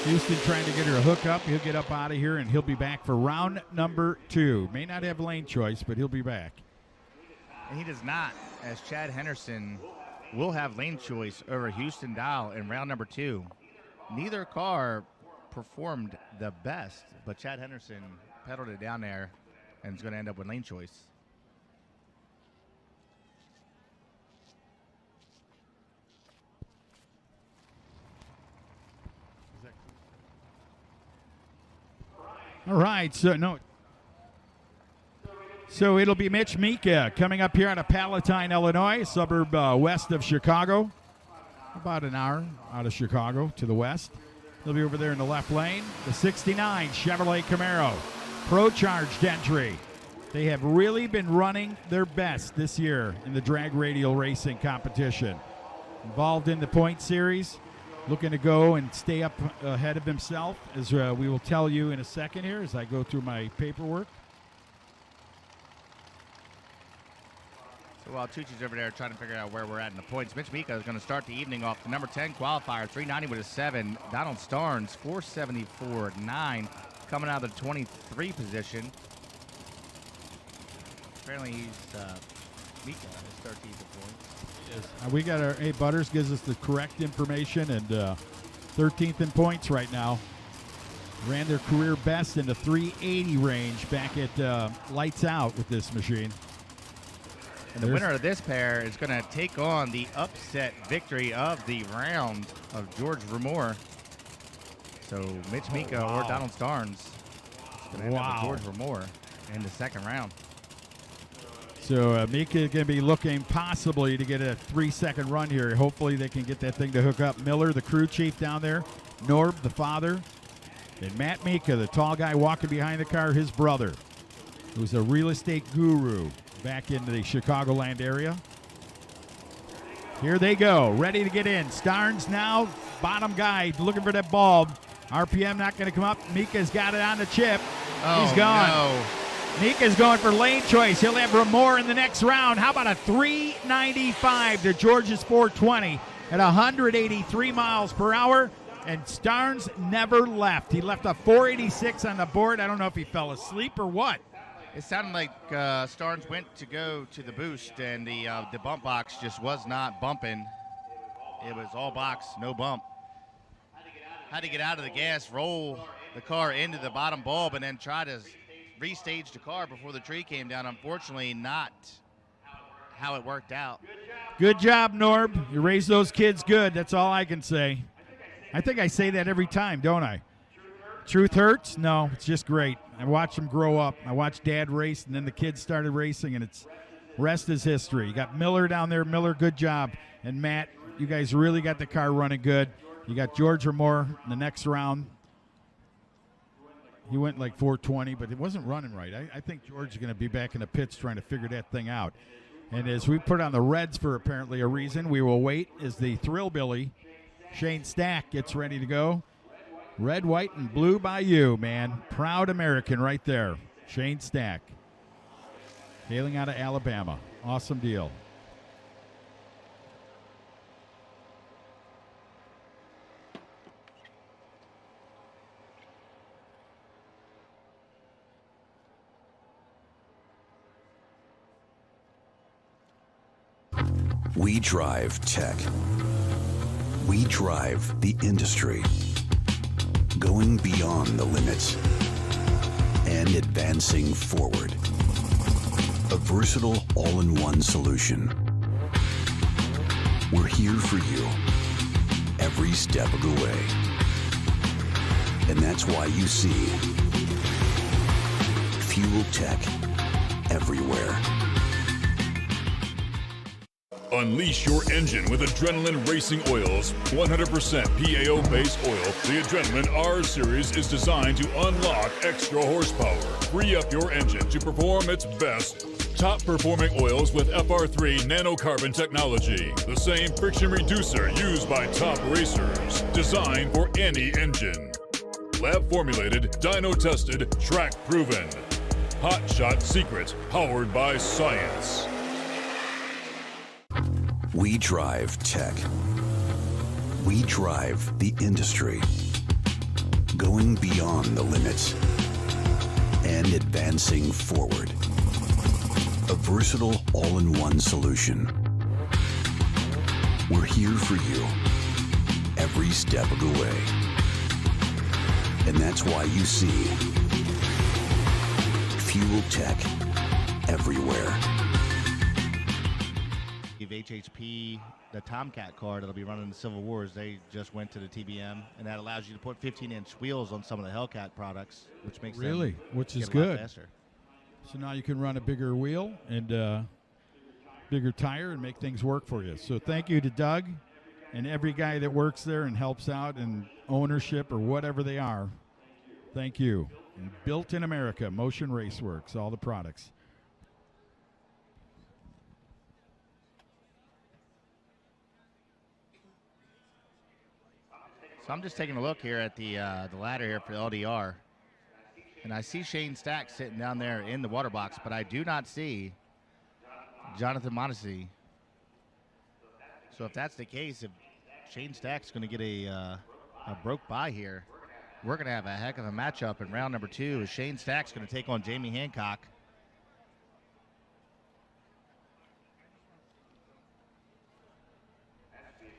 Houston trying to get her a hook up. He'll get up out of here, and he'll be back for round number 2. May not have lane choice, but he'll be back. And he does not, as Chad Henderson will have lane choice over Houston Dial in round number 2. Neither car performed the best, but Chad Henderson pedaled it down there and is going to end up with lane choice. All right, so it'll be Mitch Mika coming up here out of Palatine, Illinois, a suburb west of Chicago. About an hour out of Chicago to the west. He'll be over there in the left lane. The 69 Chevrolet Camaro, Procharged entry. They have really been running their best this year in the drag radial racing competition. Involved in the point series, looking to go and stay up ahead of himself, as we will tell you in a second here as I go through my paperwork. So while Tucci's over there trying to figure out where we're at in the points, Mitch Mika is going to start the evening off the number 10 qualifier, 390 with a 7. Donald Starnes, 474.9, coming out of the 23 position. Apparently he's Mika is 13th at points. Yes. We got our, hey, Butters gives us the correct information, and 13th in points right now. Ran their career best in the 380 range back at Lights Out with this machine. And the winner of this pair is going to take on the upset victory of the round of George Remore. So Mitch Mika or Donald Starnes is going to end up with George Remore in the second round. So Mika is going to be looking possibly to get a 3-second run here. Hopefully they can get that thing to hook up. Miller, the crew chief down there. Norb, the father. And Matt Mika, the tall guy walking behind the car, his brother, who's a real estate guru back into the Chicagoland area. Here they go, ready to get in. Starnes now, bottom guy, looking for that bulb. RPM not going to come up. Mika's got it on the chip. He's gone. No. Mika's going for lane choice. He'll have Ramore in the next round. How about a 395 to George's 420 at 183 miles per hour? And Starnes never left. He left a 486 on the board. I don't know if he fell asleep or what. It sounded like Starnes went to go to the boost, and the bump box just was not bumping. It was all box, no bump. Had to get out of the gas, roll the car into the bottom bulb, and then try to restage the car before the tree came down. Unfortunately, not how it worked out. Good job, Norb. You raised those kids good. That's all I can say. I think I say that every time, don't I? Truth hurts? No, it's just great. I watched them grow up. I watched Dad race, and then the kids started racing, and it's rest is history. You got Miller down there. Miller, good job. And Matt, you guys really got the car running good. You got George Ramore in the next round. He went like 420, but it wasn't running right. I think George is going to be back in the pits trying to figure that thing out. And as we put on the reds for apparently a reason, we will wait as the Thrillbilly, Shane Stack, gets ready to go. Red, white, and blue by you, man. Proud American right there. Shane Stack. Hailing out of Alabama. Awesome deal. We drive tech. We drive the industry. Going beyond the limits and advancing forward. A versatile all-in-one solution. We're here for you every step of the way. And that's why you see Fuel Tech everywhere. Unleash your engine with Adrenaline Racing Oils. 100% PAO base oil. The Adrenaline R Series is designed to unlock extra horsepower. Free up your engine to perform its best. Top performing oils with FR3 nanocarbon technology. The same friction reducer used by top racers. Designed for any engine. Lab formulated, dyno tested, track proven. Hot Shot Secret, powered by science. We drive tech. We drive the industry. Going beyond the limits and advancing forward. A versatile all-in-one solution. We're here for you every step of the way. And that's why you see Fuel Tech everywhere. HHP, the Tomcat car that'll be running the Civil Wars, they just went to the TBM, and that allows you to put 15-inch wheels on some of the Hellcat products, which makes them which is get a lot good. faster. So now you can run a bigger wheel and bigger tire and make things work for you. So thank you to Doug and every guy that works there and helps out in ownership or whatever they are. Thank you. And built in America, Motion Raceworks, all the products. So I'm just taking a look here at the ladder here for the LDR, and I see Shane Stack sitting down there in the water box, but I do not see Jonathan Mondesi. So if that's the case, if Shane Stack's going to get a broke by here, we're going to have a heck of a matchup in round number 2 as Shane Stack's going to take on Jamie Hancock.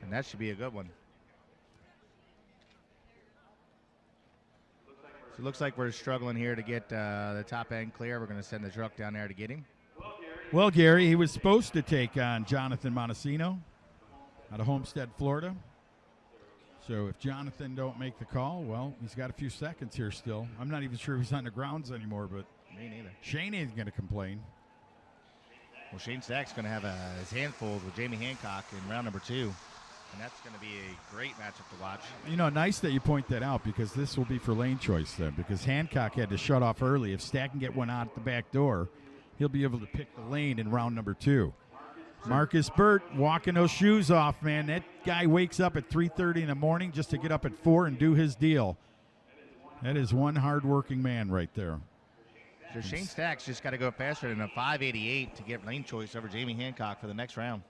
And that should be a good one. So it looks like we're struggling here to get the top end clear. We're going to send the truck down there to get him. Well, Gary, he was supposed to take on Jonathan Montesino out of Homestead, Florida. So if Jonathan don't make the call, well, he's got a few seconds here still. I'm not even sure if he's on the grounds anymore, but me neither. Shane ain't going to complain. Well, Shane Stack's going to have his hands full with Jamie Hancock in round number 2, and that's going to be a great matchup to watch. Nice that you point that out, because this will be for lane choice then, because Hancock had to shut off early. If Stack can get one out the back door, he'll be able to pick the lane in round number 2. Marcus Burt walking those shoes off, man. That guy wakes up at 3:30 in the morning just to get up at 4 and do his deal. That is one hard-working man right there. So Shane Stack's just got to go faster than a 588 to get lane choice over Jamie Hancock for the next round.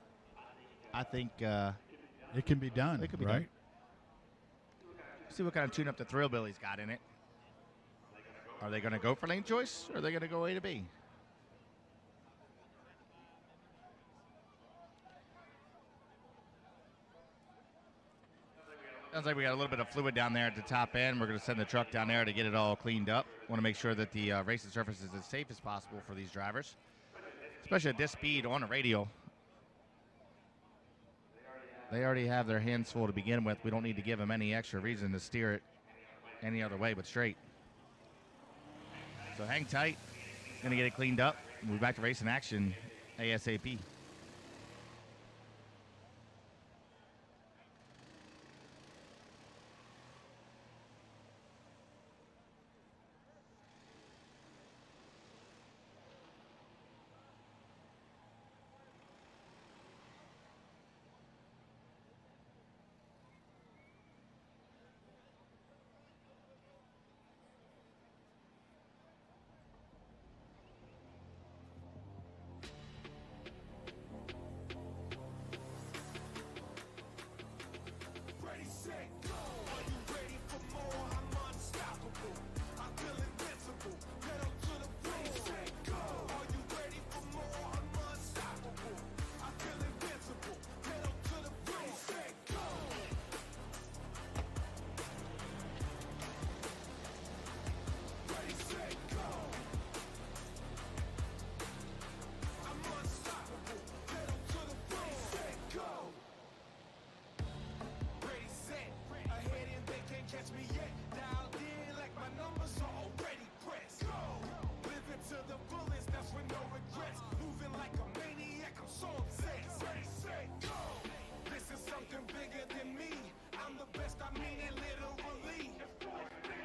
I think it can be done. It could be right? done. See what kind of tune-up the Thrill Billy's got in it. Are they going to go for lane choice, or are they going to go A to B? Sounds like we got a little bit of fluid down there at the top end. We're going to send the truck down there to get it all cleaned up. Want to make sure that the racing surface is as safe as possible for these drivers, especially at this speed on a radial. They already have their hands full to begin with. We don't need to give them any extra reason to steer it any other way but straight. So hang tight. Going to get it cleaned up. We'll be back to racing action ASAP.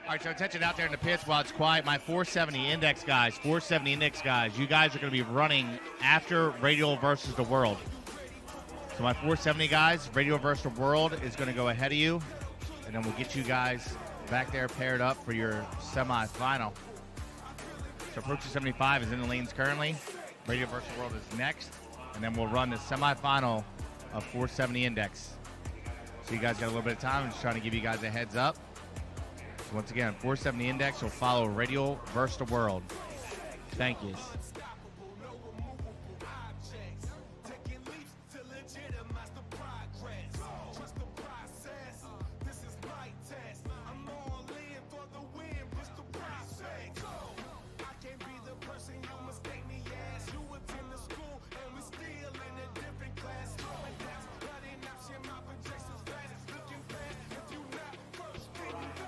All right, so attention out there in the pits while it's quiet. My 470 index guys, you guys are going to be running after Radial versus the World. So my 470 guys, Radial versus the World is going to go ahead of you, and then we'll get you guys back there paired up for your semifinal. So Pro 275 is in the lanes currently. Radial versus the World is next, and then we'll run the semifinal of 470 index. So you guys got a little bit of time. I'm just trying to give you guys a heads up. Once again, 470 index will follow Radial versus the World. Thank you.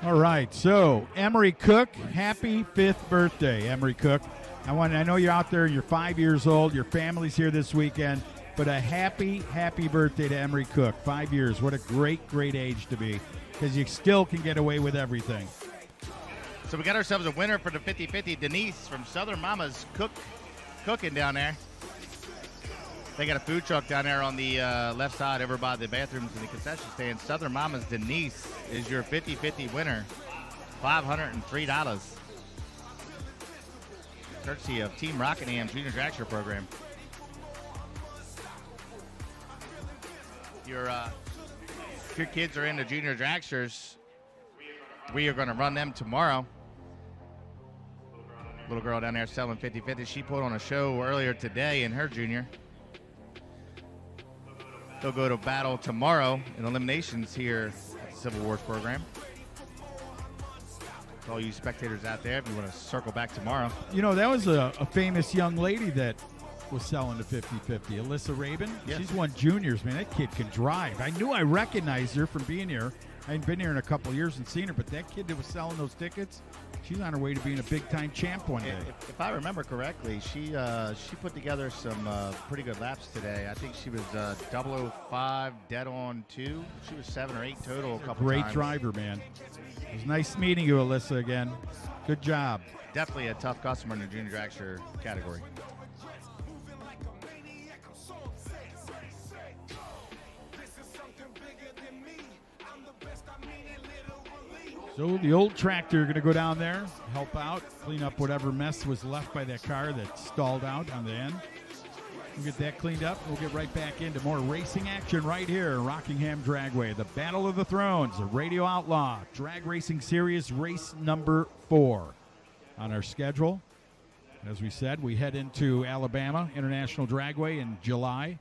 All right, so Emery Cook, happy 5th birthday, Emery Cook. I know you're out there, you're 5 years old, your family's here this weekend, but a happy birthday to Emery Cook. 5 years, what a great age to be, because you still can get away with everything. So we got ourselves a winner for the 50-50, Denise from Southern Mama's cooking down there. They got a food truck down there on the left side over by the bathrooms and the concession stand. Southern Mama's Denise is your 50-50 winner. $503. Courtesy of Team Rockingham Junior Dragster program. If your kids are into Junior Dragsters, we are going to run them tomorrow. Little girl down there selling 50-50. She put on a show earlier today in her junior. They'll go to battle tomorrow in eliminations here at the Civil Wars program. To all you spectators out there, if you want to circle back tomorrow. You know, that was a famous young lady that was selling the 50-50. Alyssa Rabin. Yes. She's won juniors, man. That kid can drive. I knew I recognized her from being here I ain't been here in a couple of years and seen her, but that kid that was selling those tickets, she's on her way to being a big-time champ one day. If I remember correctly, she put together some pretty good laps today. I think she was 005, dead on 2. She was 7 or 8 total a couple Great times. driver, man. It was nice meeting you, Alyssa, again. Good job. Definitely a tough customer in the junior dragster category. So the old tractor going to go down there, help out, clean up whatever mess was left by that car that stalled out on the end. We'll get that cleaned up. We'll get right back into more racing action right here, Rockingham Dragway, the Battle of the Thrones, the Radio Outlaw Drag Racing Series race number 4 on our schedule. As we said, we head into Alabama International Dragway in July.